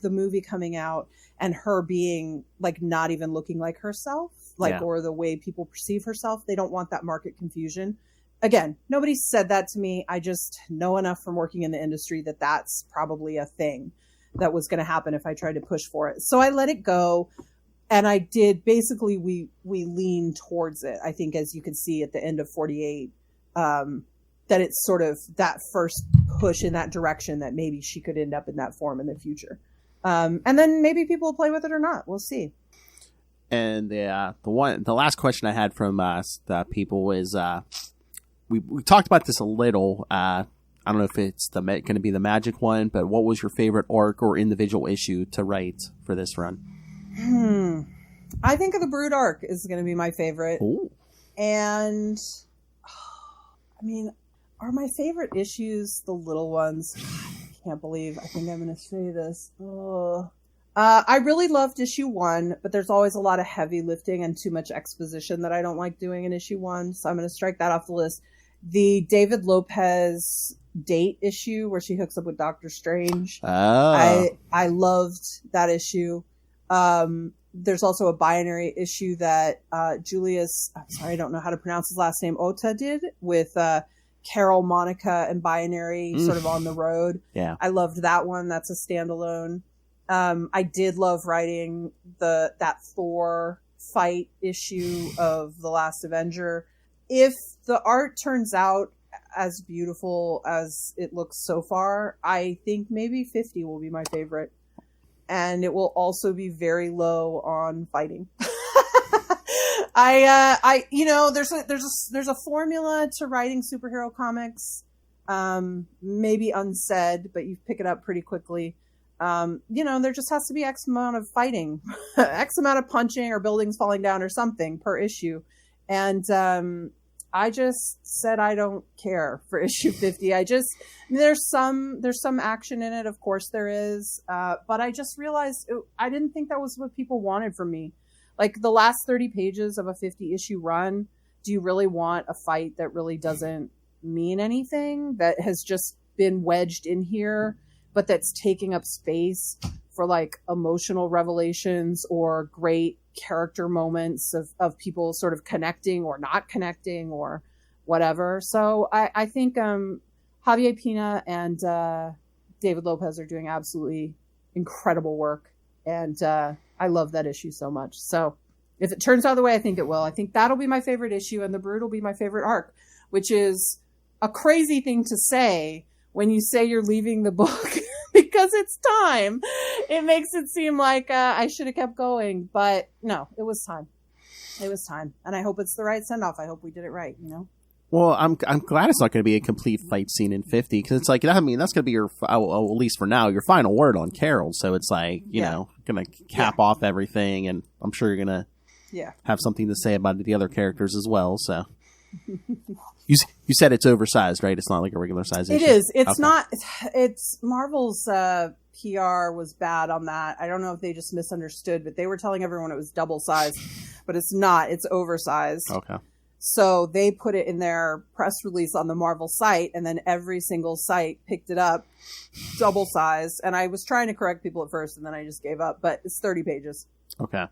the movie coming out and her being like not even looking like herself, or the way people perceive herself. They don't want that market confusion. Again, nobody said that to me. I just know enough from working in the industry that that's probably a thing that was going to happen if I tried to push for it. So I let it go. And I did, basically, we lean towards it. I think, as you can see at the end of 48, that it's sort of that first push in that direction that maybe she could end up in that form in the future. And then maybe people will play with it or not. We'll see. And the last question I had from the people was, we talked about this a little. I don't know if it's going to be the magic one, but what was your favorite arc or individual issue to write for this run? I think of the Brood arc is going to be my favorite. Ooh. And I mean, are my favorite issues the little ones? I can't believe I think I'm going to say this. I really loved issue 1, but there's always a lot of heavy lifting and too much exposition that I don't like doing in issue 1. So I'm going to strike that off the list. The David Lopez date issue where she hooks up with Doctor Strange. Oh. I loved that issue. There's also a binary issue that Julius, I'm sorry, I don't know how to pronounce his last name, Ota did with Carol, Monica, and Binary sort of on the road. Yeah. I loved that one. That's a standalone. I did love writing that Thor fight issue of The Last Avenger. If the art turns out as beautiful as it looks so far, I think maybe 50 will be my favorite. And it will also be very low on fighting. There's a formula to writing superhero comics, maybe unsaid, but you pick it up pretty quickly. There just has to be X amount of fighting, X amount of punching or buildings falling down or something per issue. And said I don't care for issue 50. There's some action in it, of course there is, but I just realized I didn't think that was what people wanted from me. Like the last 30 pages of a 50 issue run, do you really want a fight that really doesn't mean anything, that has just been wedged in here, but that's taking up space for like emotional revelations or great character moments of people sort of connecting or not connecting or whatever. So I think Javier Pina and David Lopez are doing absolutely incredible work, and I love that issue so much. So if it turns out the way I think it will, I think that'll be my favorite issue, and The Brood will be my favorite arc, which is a crazy thing to say when you say you're leaving the book because it's time. It makes it seem like I should have kept going, but no, it was time. It was time, and I hope it's the right send-off. I hope we did it right, you know? Well, I'm glad it's not going to be a complete fight scene in 50, because it's like, I mean, that's going to be your, at least for now, your final word on Carol. So it's like, you know, going to cap off everything, and I'm sure you're going to have something to say about the other characters as well. So you said it's oversized, right? It's not like a regular size issue. It is. It's not. It's Marvel's PR was bad on that. I don't know if they just misunderstood, but they were telling everyone it was double sized, but it's not. It's oversized. Okay. So they put it in their press release on the Marvel site, and then every single site picked it up double sized. And I was trying to correct people at first, and then I just gave up. But it's 30 pages. Okay.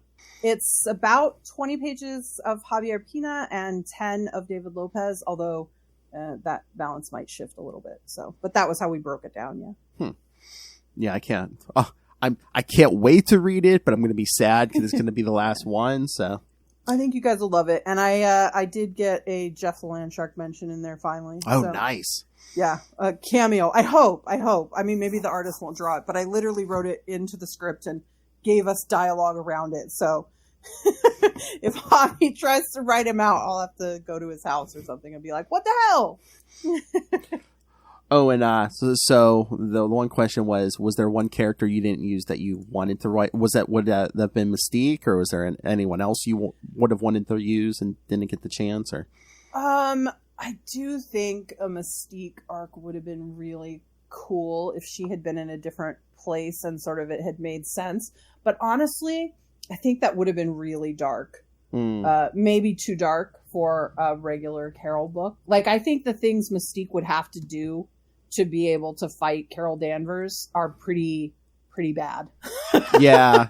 It's about 20 pages of Javier Pina and 10 of David Lopez, although that balance might shift a little bit. So, but that was how we broke it down. Yeah. Yeah, I can't. I can't wait to read it, but I'm going to be sad because it's going to be the last one. So. I think you guys will love it. And I did get a Jeff Landshark mention in there finally. Oh, so, nice. Yeah, a cameo. I hope. I mean, maybe the artist won't draw it, but I literally wrote it into the script and gave us dialogue around it. So if Javi tries to write him out, I'll have to go to his house or something and be like, what the hell? Oh, and so the one question was there one character you didn't use that you wanted to write? Would that have been Mystique, or was there anyone else you would have wanted to use and didn't get the chance? Or I do think a Mystique arc would have been really cool if she had been in a different place and sort of it had made sense. But honestly, I think that would have been really dark. Maybe too dark for a regular Carol book. Like, I think the things Mystique would have to do to be able to fight Carol Danvers are pretty bad. yeah,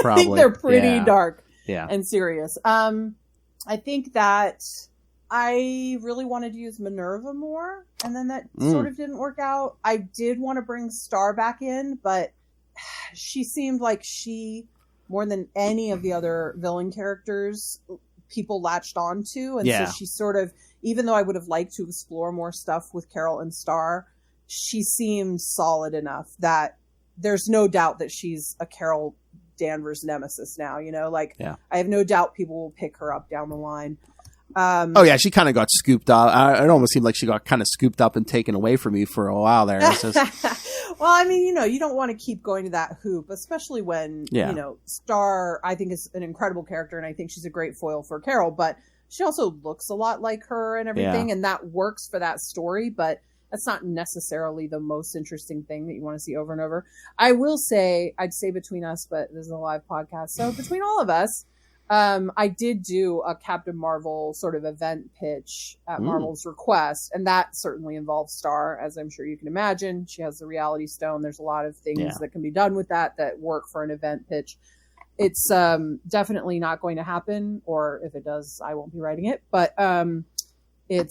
probably. I think they're pretty dark and serious. I think that I really wanted to use Minerva more, and then that sort of didn't work out. I did want to bring Star back in, but she seemed like more than any of the other villain characters, people latched onto. And so she sort of, even though I would have liked to explore more stuff with Carol and Star, she seemed solid enough that there's no doubt that she's a Carol Danvers nemesis now, you know, like I have no doubt people will pick her up down the line. She kind of got scooped up. It almost seemed like she got kind of scooped up and taken away from you for a while there. Well, I mean, you know, you don't want to keep going to that hoop, especially when, you know, Star, I think, is an incredible character, and I think she's a great foil for Carol, but she also looks a lot like her and everything, and that works for that story, but that's not necessarily the most interesting thing that you want to see over and over. I will say, I'd say between us, but this is a live podcast, so between all of us, I did do a Captain Marvel sort of event pitch at Marvel's request, and that certainly involves Star, as I'm sure you can imagine. She has the Reality Stone. There's a lot of things that can be done with that work for an event pitch. It's definitely not going to happen, or if it does, I won't be writing it. But it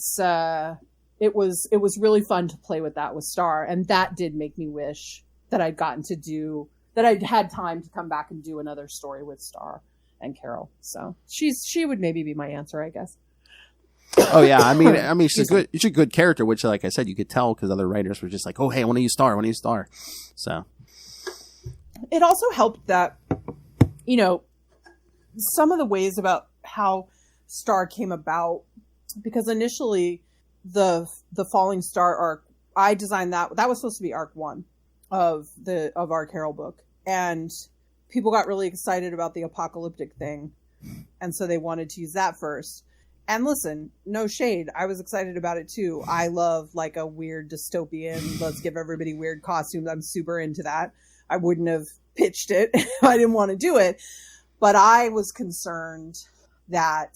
was really fun to play with that with Star, and that did make me wish that I'd had time to come back and do another story with Star and Carol. So she would maybe be my answer, I guess. Oh yeah, I mean she's a good character, which, like I said, you could tell because other writers were just like, oh hey, I want to use Star. So it also helped that, you know, some of the ways about how Star came about, because initially the Falling Star arc, I designed that was supposed to be arc 1 of our Carol book, and people got really excited about the apocalyptic thing, and so they wanted to use that first. And listen, no shade. I was excited about it too. I love like a weird dystopian, let's give everybody weird costumes. I'm super into that. I wouldn't have pitched it if I didn't want to do it. But I was concerned that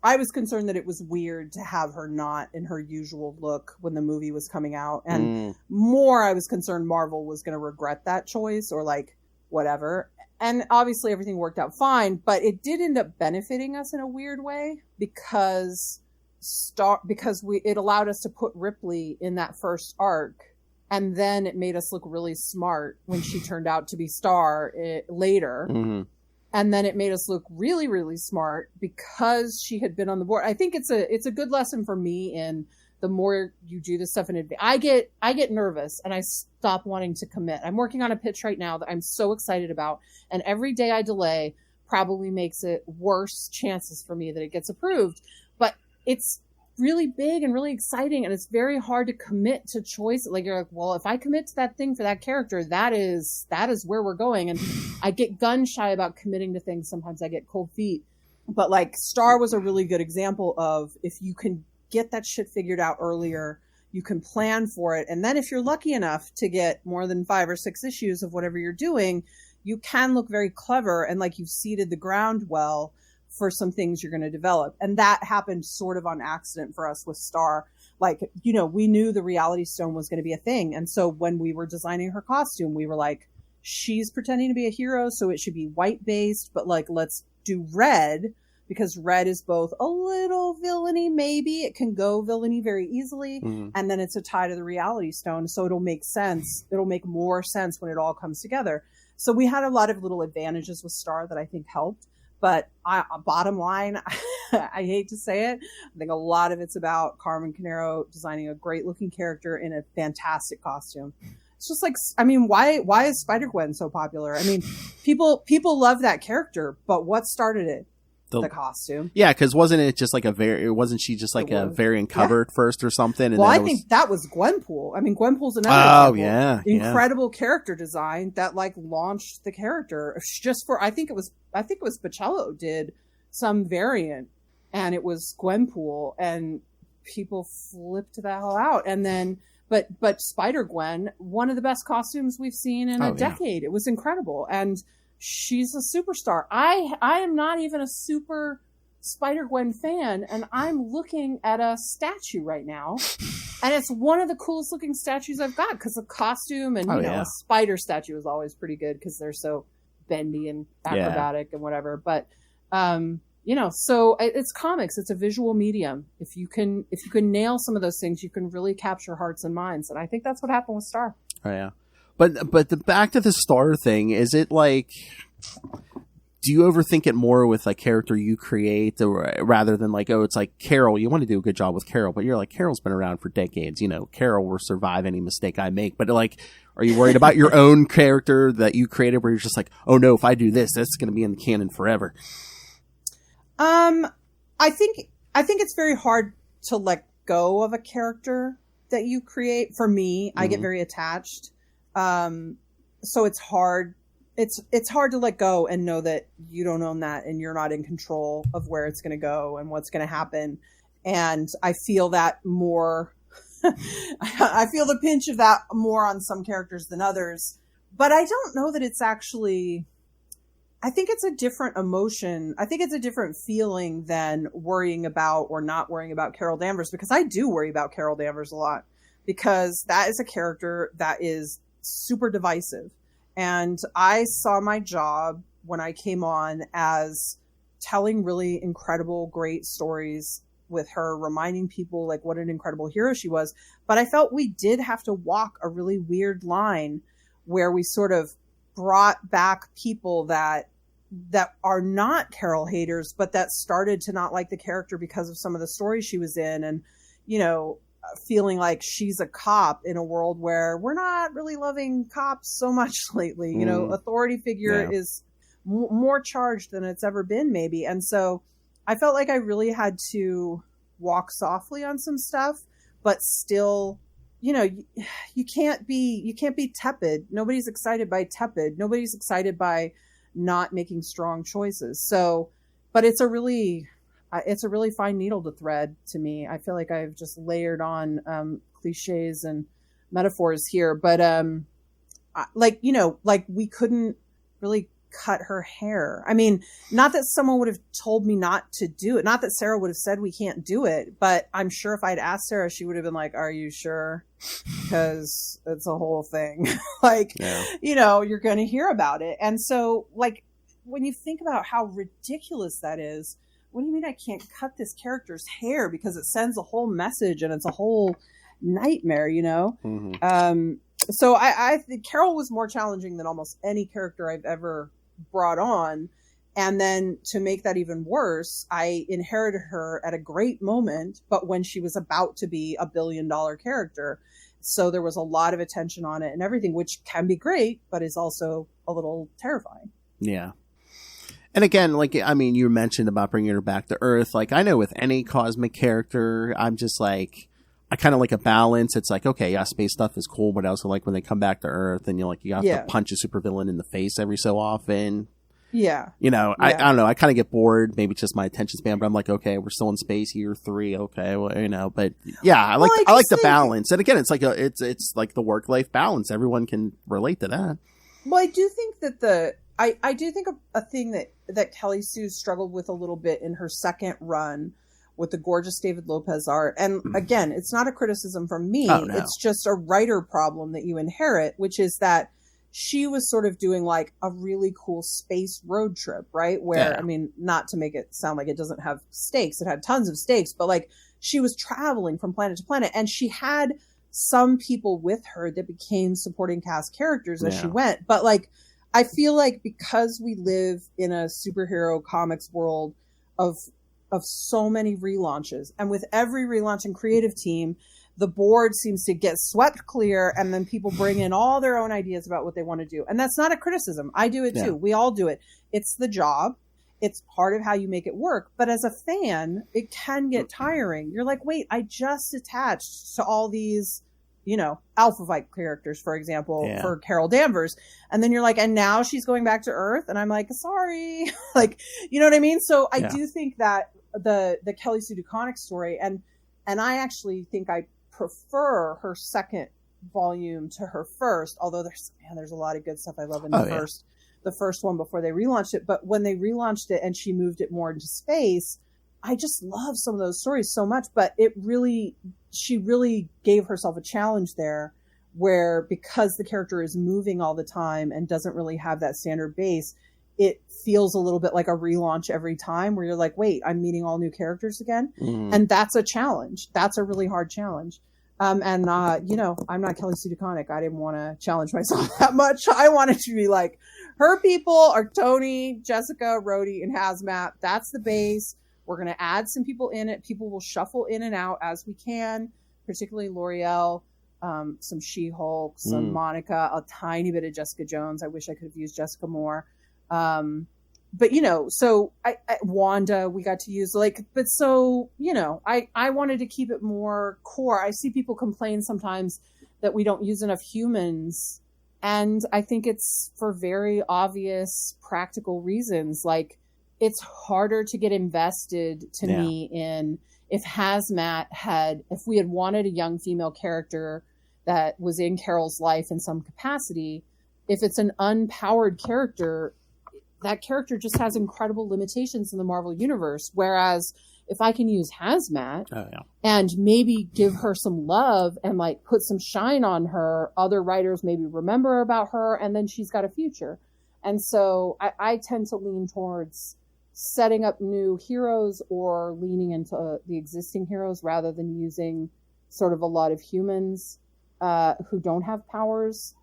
it was weird to have her not in her usual look when the movie was coming out. And more, I was concerned Marvel was going to regret that choice or like whatever. And obviously everything worked out fine, but it did end up benefiting us in a weird way because it allowed us to put Ripley in that first arc, and then it made us look really smart when she turned out to be Star later. Mm-hmm. And then it made us look really, really smart because she had been on the board. I think it's a good lesson for me in the more you do this stuff in advance. I get nervous and I stop wanting to commit. I'm working on a pitch right now that I'm so excited about. And every day I delay probably makes it worse chances for me that it gets approved. But it's really big and really exciting. And it's very hard to commit to choice. Like you're like, well, if I commit to that thing for that character, that is where we're going. And I get gun shy about committing to things. Sometimes I get cold feet. But like Star was a really good example of if you can get that shit figured out earlier, you can plan for it. And then if you're lucky enough to get more than 5 or 6 issues of whatever you're doing, you can look very clever and like you've seeded the ground well for some things you're going to develop. And that happened sort of on accident for us with Star. Like, you know, we knew the Reality Stone was going to be a thing. And so when we were designing her costume, we were like, she's pretending to be a hero, so it should be white based, but like, let's do red, because red is both a little villainy, maybe it can go villainy very easily. Mm-hmm. And then it's a tie to the Reality Stone. So it'll make sense. It'll make more sense when it all comes together. So we had a lot of little advantages with Star that I think helped. But bottom line, I hate to say it, I think a lot of it's about Carmen Canero designing a great looking character in a fantastic costume. It's just like, I mean, why is Spider-Gwen so popular? I mean, people love that character, but what started it? The costume. Yeah, because wasn't she just like a variant cover at first or something? And well, I think that was Gwenpool. I mean, Gwenpool's another incredible character design that like launched the character just for, I think it was Bocello did some variant and it was Gwenpool and people flipped the hell out. And then, but Spider-Gwen, one of the best costumes we've seen in a decade. It was incredible. And she's a superstar. I am not even a super Spider-Gwen fan, and I'm looking at a statue right now, and it's one of the coolest looking statues I've got because the costume and a spider statue is always pretty good because they're so bendy and acrobatic and whatever. But so it's comics. It's a visual medium. If you can nail some of those things, you can really capture hearts and minds, and I think that's what happened with Star. Oh yeah. But back to the Star thing, is it like, do you overthink it more with like character you create rather than like, oh, it's like Carol, you want to do a good job with Carol, but you're like, Carol's been around for decades, Carol will survive any mistake I make. But like, are you worried about your own character that you created where you're just like, oh no, if I do this, that's going to be in the canon forever? I think it's very hard to let go of a character that you create. For me, I get very attached. So it's hard. It's hard to let go and know that you don't own that and you're not in control of where it's going to go and what's going to happen. And I feel that more, I feel the pinch of that more on some characters than others, but I don't know that it's actually, I think it's a different emotion. I think it's a different feeling than worrying about or not worrying about Carol Danvers, because I do worry about Carol Danvers a lot because that is a character that is super divisive. And I saw my job when I came on as telling really incredible, great stories with her, reminding people like what an incredible hero she was. But I felt we did have to walk a really weird line where we sort of brought back people that are not Carol haters, but that started to not like the character because of some of the stories she was in. And, feeling like she's a cop in a world where we're not really loving cops so much lately. Authority figure is more charged than it's ever been, maybe. And so I felt like I really had to walk softly on some stuff, but still, you can't be tepid. Nobody's excited by tepid. Nobody's excited by not making strong choices. So, but it's a really it's a really fine needle to thread to me. I feel like I've just layered on cliches and metaphors here, but like, you know, like we couldn't really cut her hair. I mean, not that someone would have told me not to do it, not that Sarah would have said we can't do it, but I'm sure if I'd asked Sarah, she would have been like, are you sure? Because it's a whole thing. Like, you know, you're going to hear about it. And so, like, when you think about how ridiculous that is, what do you mean I can't cut this character's hair because it sends a whole message and it's a whole nightmare, you know? Mm-hmm. So I think Carol was more challenging than almost any character I've ever brought on. And then to make that even worse, I inherited her at a great moment, but when she was about to be a $1 billion character. So there was a lot of attention on it and everything, which can be great, but is also a little terrifying. Yeah. And again, like, I mean, you mentioned about bringing her back to Earth. Like, I know with any cosmic character, I'm just like, I kind of like a balance. It's like, okay, yeah, space stuff is cool, but I also like when they come back to Earth and you have to punch a supervillain in the face every so often. Yeah. You know, I don't know. I kind of get bored. Maybe it's just my attention span, but I'm like, okay, we're still in space year 3. Okay. Well, you know, but yeah, I like the balance. And again, it's like it's like the work-life balance. Everyone can relate to that. Well, I do think that I do think a thing that Kelly Sue struggled with a little bit in her second run with the gorgeous David Lopez art. And again, it's not a criticism from me. Oh, no. It's just a writer problem that you inherit, which is that she was sort of doing like a really cool space road trip, right? Where, I mean, not to make it sound like it doesn't have stakes. It had tons of stakes, but like she was traveling from planet to planet and she had some people with her that became supporting cast characters as she went. But like, I feel like because we live in a superhero comics world of so many relaunches, and with every relaunch and creative team, the board seems to get swept clear, and then people bring in all their own ideas about what they want to do. And that's not a criticism. I do it too. We all do it. It's the job. It's part of how you make it work. But as a fan, it can get tiring. You're like, wait, I just attached to all these, you know, Alpha Fight characters, for example, for Carol Danvers. And then you're like, and now she's going back to Earth. And I'm like, sorry. Like, you know what I mean? So I do think that the Kelly Sue DeConnick story, and I actually think I prefer her second volume to her first, although there's a lot of good stuff I love in the first one before they relaunched it. But when they relaunched it and she moved it more into space, I just love some of those stories so much. But she really gave herself a challenge there, where because the character is moving all the time and doesn't really have that standard base, it feels a little bit like a relaunch every time, where you're like, wait, I'm meeting all new characters again. And that's a challenge. That's a really hard challenge. You know, I'm not Kelly Sue DeConnick. I didn't want to challenge myself that much. I wanted to be like, her people are Tony, Jessica, Rhodey, and Hazmat. That's the base. We're going to add some people in it. People will shuffle in and out as we can, particularly L'Oreal, some She-Hulk, some Monica, a tiny bit of Jessica Jones. I wish I could have used Jessica more. But, you know, so Wanda, we got to use, like, but so, you know, I wanted to keep it more core. I see people complain sometimes that we don't use enough humans. And I think it's for very obvious practical reasons. Like, it's harder to get invested to me in if we had wanted a young female character that was in Carol's life in some capacity, if it's an unpowered character, that character just has incredible limitations in the Marvel universe. Whereas if I can use Hazmat and maybe give her some love and like put some shine on her, other writers maybe remember about her, and then she's got a future. And so I tend to lean towards setting up new heroes or leaning into the existing heroes rather than using sort of a lot of humans who don't have powers.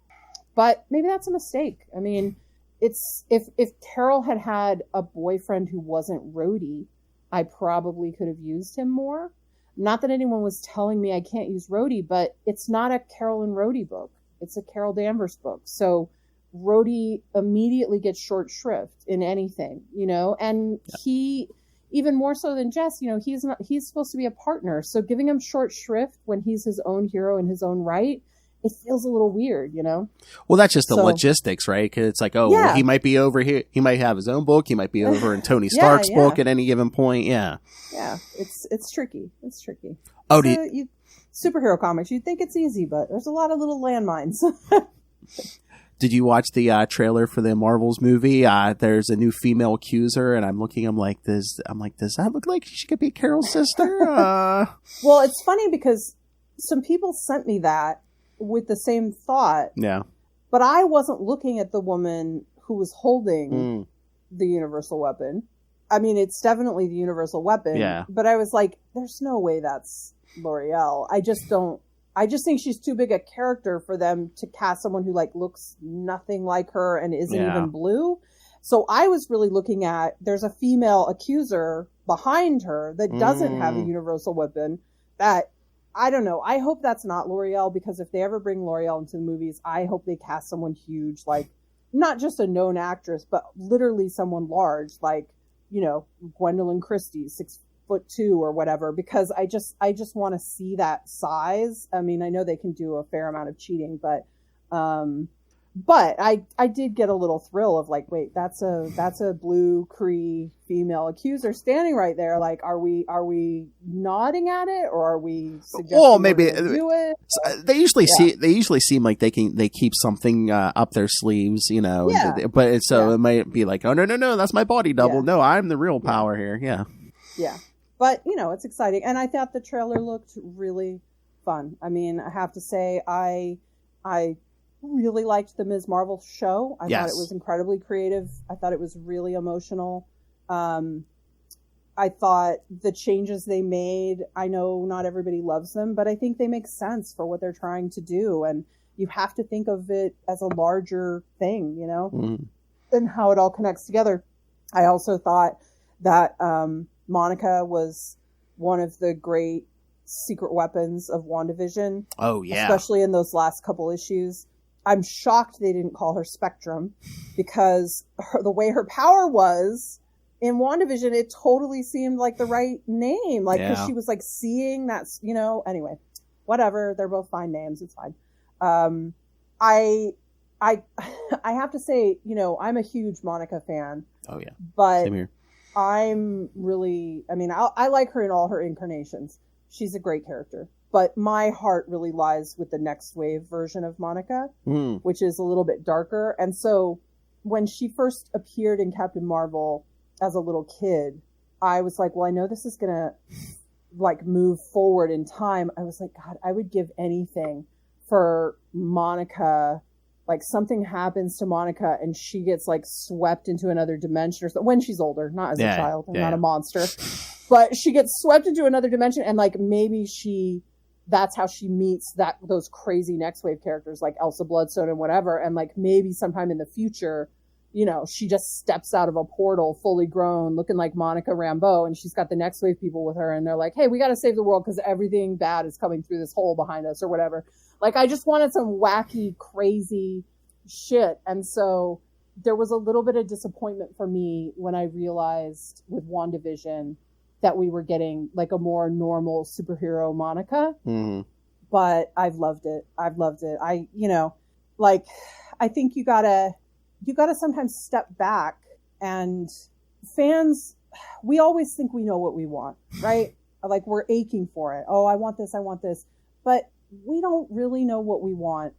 But maybe that's a mistake. I mean, it's if Carol had a boyfriend who wasn't Rhodey, I probably could have used him more. Not that anyone was telling me I can't use Rhodey, but it's not a Carol and Rhodey book. It's a Carol Danvers book. So Rhodey immediately gets short shrift in anything, you know, and he, even more so than Jess, you know, he's supposed to be a partner. So giving him short shrift when he's his own hero in his own right it feels a little weird, you know? Well, that's just the logistics, right? Because it's like, well, he might be over here. He might have his own book. He might be over in Tony Stark's book at any given point. Yeah. Yeah. It's tricky. It's tricky. Oh, superhero comics, you'd think it's easy, but there's a lot of little landmines. Did you watch the trailer for the Marvels movie? There's a new female accuser, and I'm like, does that look like she could be Carol's sister? Well, it's funny because some people sent me that with the same thought. Yeah. But I wasn't looking at the woman who was holding the universal weapon. I mean, it's definitely the universal weapon. Yeah. But I was like, there's no way that's L'Oreal. I just think she's too big a character for them to cast someone who like looks nothing like her and isn't even blue. So I was really looking at, there's a female accuser behind her that doesn't have a universal weapon that, I don't know. I hope that's not L'Oreal, because if they ever bring L'Oreal into the movies, I hope they cast someone huge, like not just a known actress, but literally someone large, like, you know, Gwendolyn Christie, 6'2" or whatever, because I just want to see that size. I mean, I know they can do a fair amount of cheating, but I did get a little thrill of like, wait, that's a blue Kree female accuser standing right there. Like, are we nodding at it, or are we suggesting? Well, maybe do it? They usually seem like they keep something up their sleeves, you know. Yeah. But it might be like, oh no, that's my body double. Yeah. No, I'm the real power here. Yeah. Yeah. But, you know, it's exciting. And I thought the trailer looked really fun. I mean, I have to say, I really liked the Ms. Marvel show. I thought it was incredibly creative. I thought it was really emotional. I thought the changes they made, I know not everybody loves them, but I think they make sense for what they're trying to do. And you have to think of it as a larger thing, you know, and how it all connects together. I also thought that Monica was one of the great secret weapons of WandaVision. Oh, yeah. Especially in those last couple issues. I'm shocked they didn't call her Spectrum, because the way her power was in WandaVision, it totally seemed like the right name. Like, because she was like seeing that, you know, anyway, whatever. They're both fine names. It's fine. I have to say, you know, I'm a huge Monica fan. Oh, yeah. But same here. I'm really, I mean, I like her in all her incarnations. She's a great character. But my heart really lies with the next wave version of Monica, which is a little bit darker. And so when she first appeared in Captain Marvel as a little kid, I was like, well, I know this is going to like move forward in time. I was like, God, I would give anything for Monica. Like, something happens to Monica and she gets like swept into another dimension or something, when she's older, not as a child. I'm not a monster, but she gets swept into another dimension, and like maybe that's how she meets those crazy next wave characters like Elsa Bloodstone and whatever. And like maybe sometime in the future, you know, she just steps out of a portal fully grown, looking like Monica Rambeau, and she's got the next wave people with her, and they're like, hey, we got to save the world because everything bad is coming through this hole behind us or whatever. Like, I just wanted some wacky, crazy shit. And so there was a little bit of disappointment for me when I realized with WandaVision that we were getting like a more normal superhero Monica. But I've loved it. You know, like, I think you gotta sometimes step back, and fans, we always think we know what we want, right? Like, we're aching for it. Oh, I want this. But we don't really know what we want.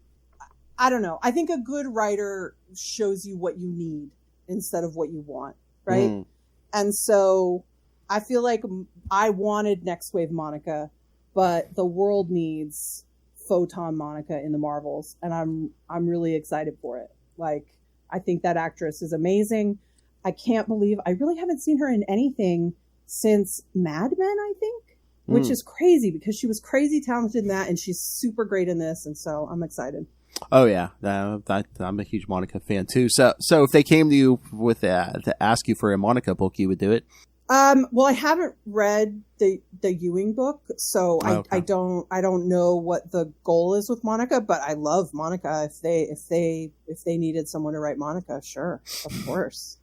I don't know. I think a good writer shows you what you need instead of what you want, right? And so I feel like I wanted Next Wave Monica, but the world needs Photon Monica in the Marvels, and I'm really excited for it. Like, I think that actress is amazing. I can't believe I really haven't seen her in anything since Mad Men, I think, which is crazy because she was crazy talented in that, and she's super great in this, and so I'm excited. Oh yeah, I'm a huge Monica fan too. So if they came to you with to ask you for a Monica book, you would do it? Well, I haven't read the Ewing book, so I don't know what the goal is with Monica, but I love Monica. If they needed someone to write Monica, sure, of course,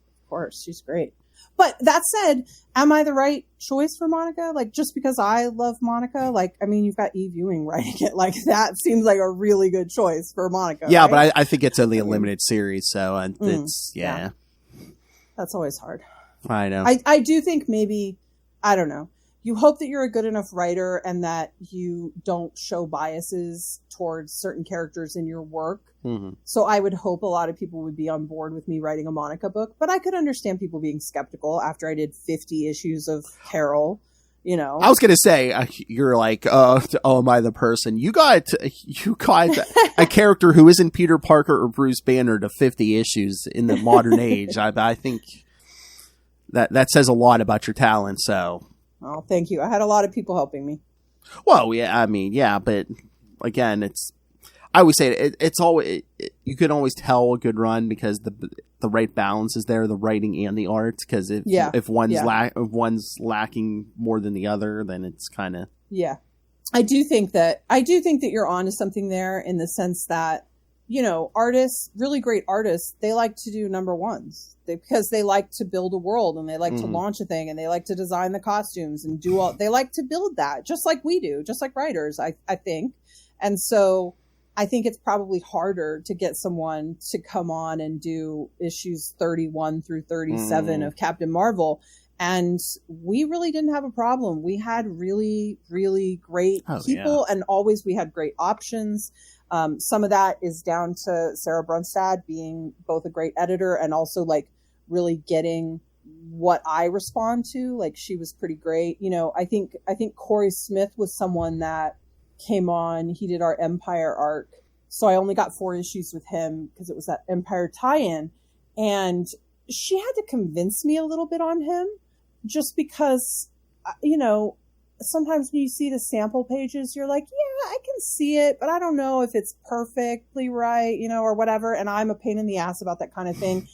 she's great. But that said, am I the right choice for Monica? Like, just because I love Monica, like, I mean, you've got Eve Ewing writing it. Like, that seems like a really good choice for Monica. Yeah, right? but I think it's only a limited series, so it's, yeah. That's always hard. I know. I do think maybe, I don't know. You hope that you're a good enough writer and that you don't show biases towards certain characters in your work. Mm-hmm. So I would hope a lot of people would be on board with me writing a Monica book, but I could understand people being skeptical after I did 50 issues of Carol, you know. I was going to say, you're like, oh, am I the person? You got a character who isn't Peter Parker or Bruce Banner to 50 issues in the modern age. I think that says a lot about your talent, so... Oh, thank you. I had a lot of people helping me. Well, yeah, I mean, yeah, but again, I always say it's always, you can always tell a good run because the right balance is there, the writing and the art. Because if one's lacking more than the other, then it's kind of I do think that you're onto something there in the sense that, you know, artists, really great artists, they like to do number ones because they like to build a world and they like to launch a thing and they like to design the costumes and they like to build that just like we do, just like writers, I think. And so I think it's probably harder to get someone to come on and do issues 31 through 37 of Captain Marvel. And we really didn't have a problem. We had really, really great people and always we had great options. Some of that is down to Sarah Brunstad being both a great editor and also like really getting what I respond to. Like she was pretty great. You know, I think Corey Smith was someone that came on. He did our Empire arc. So I only got 4 issues with him because it was that Empire tie-in. And she had to convince me a little bit on him just because, you know, sometimes when you see the sample pages, you're like, yeah, I can see it, but I don't know if it's perfectly right, you know, or whatever. And I'm a pain in the ass about that kind of thing.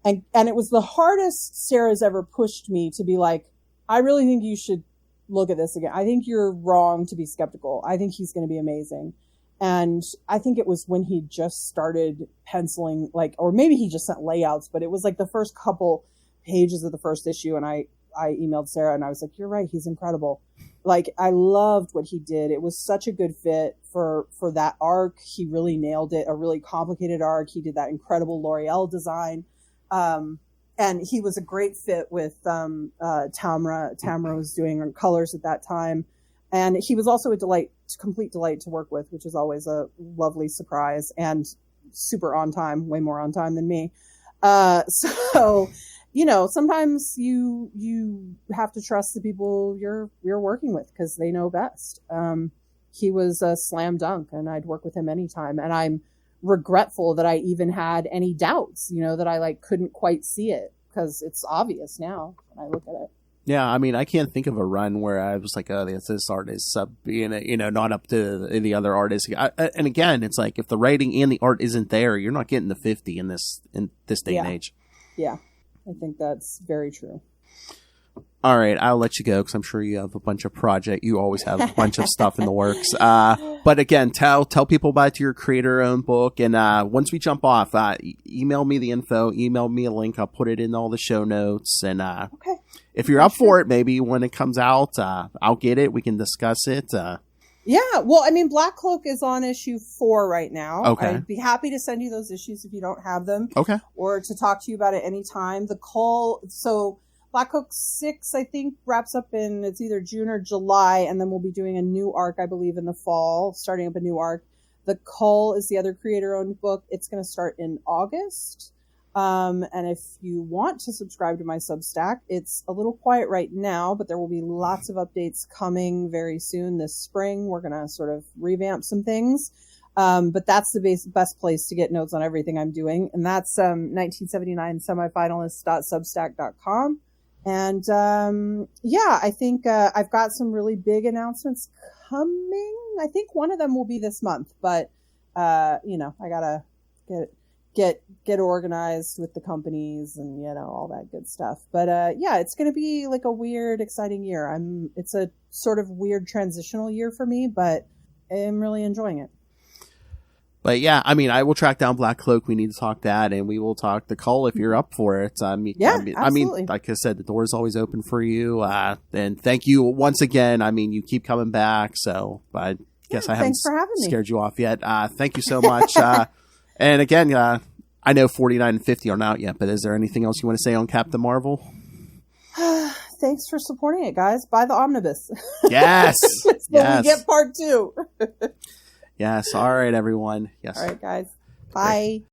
And it was the hardest Sarah's ever pushed me to be like, I really think you should look at this again. I think you're wrong to be skeptical. I think he's going to be amazing. And I think it was when he just started penciling, like, or maybe he just sent layouts, but it was like the first couple pages of the first issue. And I emailed Sarah and I was like, you're right. He's incredible. Like, I loved what he did. It was such a good fit for that arc. He really nailed it. A really complicated arc. He did that incredible L'Oreal design. And he was a great fit with Tamra. Tamra was doing colors at that time. And he was also a complete delight to work with, which is always a lovely surprise and super on time, way more on time than me. So, you know, sometimes you have to trust the people you're working with because they know best. He was a slam dunk and I'd work with him anytime. And I'm regretful that I even had any doubts, you know, that I like couldn't quite see it because it's obvious now when I look at it. Yeah, I mean, I can't think of a run where I was like, oh, this artist you know, not up to the other artists. And again, it's like if the writing and the art isn't there, you're not getting the 50 in this day and age. Yeah, I think that's very true. All right, I'll let you go because I'm sure you have a bunch of projects. You always have a bunch of stuff in the works. But again, tell people about your creator-owned book. And once we jump off, email me the info, email me a link. I'll put it in all the show notes. And okay. If you're up for it, maybe when it comes out, I'll get it. We can discuss it. Yeah, well, I mean, Black Cloak is on issue 4 right now. Okay. I'd be happy to send you those issues if you don't have them. Okay. Or to talk to you about it anytime. So Black Cloak 6, I think, wraps up in, it's either June or July, and then we'll be doing a new arc, I believe, in the fall, starting up a new arc. The Cull is the other creator-owned book. It's going to start in August. And if you want to subscribe to my Substack, it's a little quiet right now, but there will be lots of updates coming very soon this spring. We're going to sort of revamp some things. But that's the best place to get notes on everything I'm doing. And that's 1979 semifinalist.substack.com. And I think I've got some really big announcements coming. I think one of them will be this month, but you know, I gotta get organized with the companies and, you know, all that good stuff. But it's gonna be like a weird, exciting year. It's a sort of weird transitional year for me, but I'm really enjoying it. But yeah, I mean, I will track down Black Cloak. We need to talk that, and we will talk the Cull if you're up for it. Absolutely. I mean, like I said, the door is always open for you. And thank you once again. I mean, you keep coming back, so I guess I haven't scared you off yet. Thank you so much. And again, I know 49 and 50 aren't out yet, but is there anything else you want to say on Captain Marvel? Thanks for supporting it, guys. Buy the omnibus. Yes. So we get part 2. Yes. All right, everyone. Yes. All right, guys. Bye.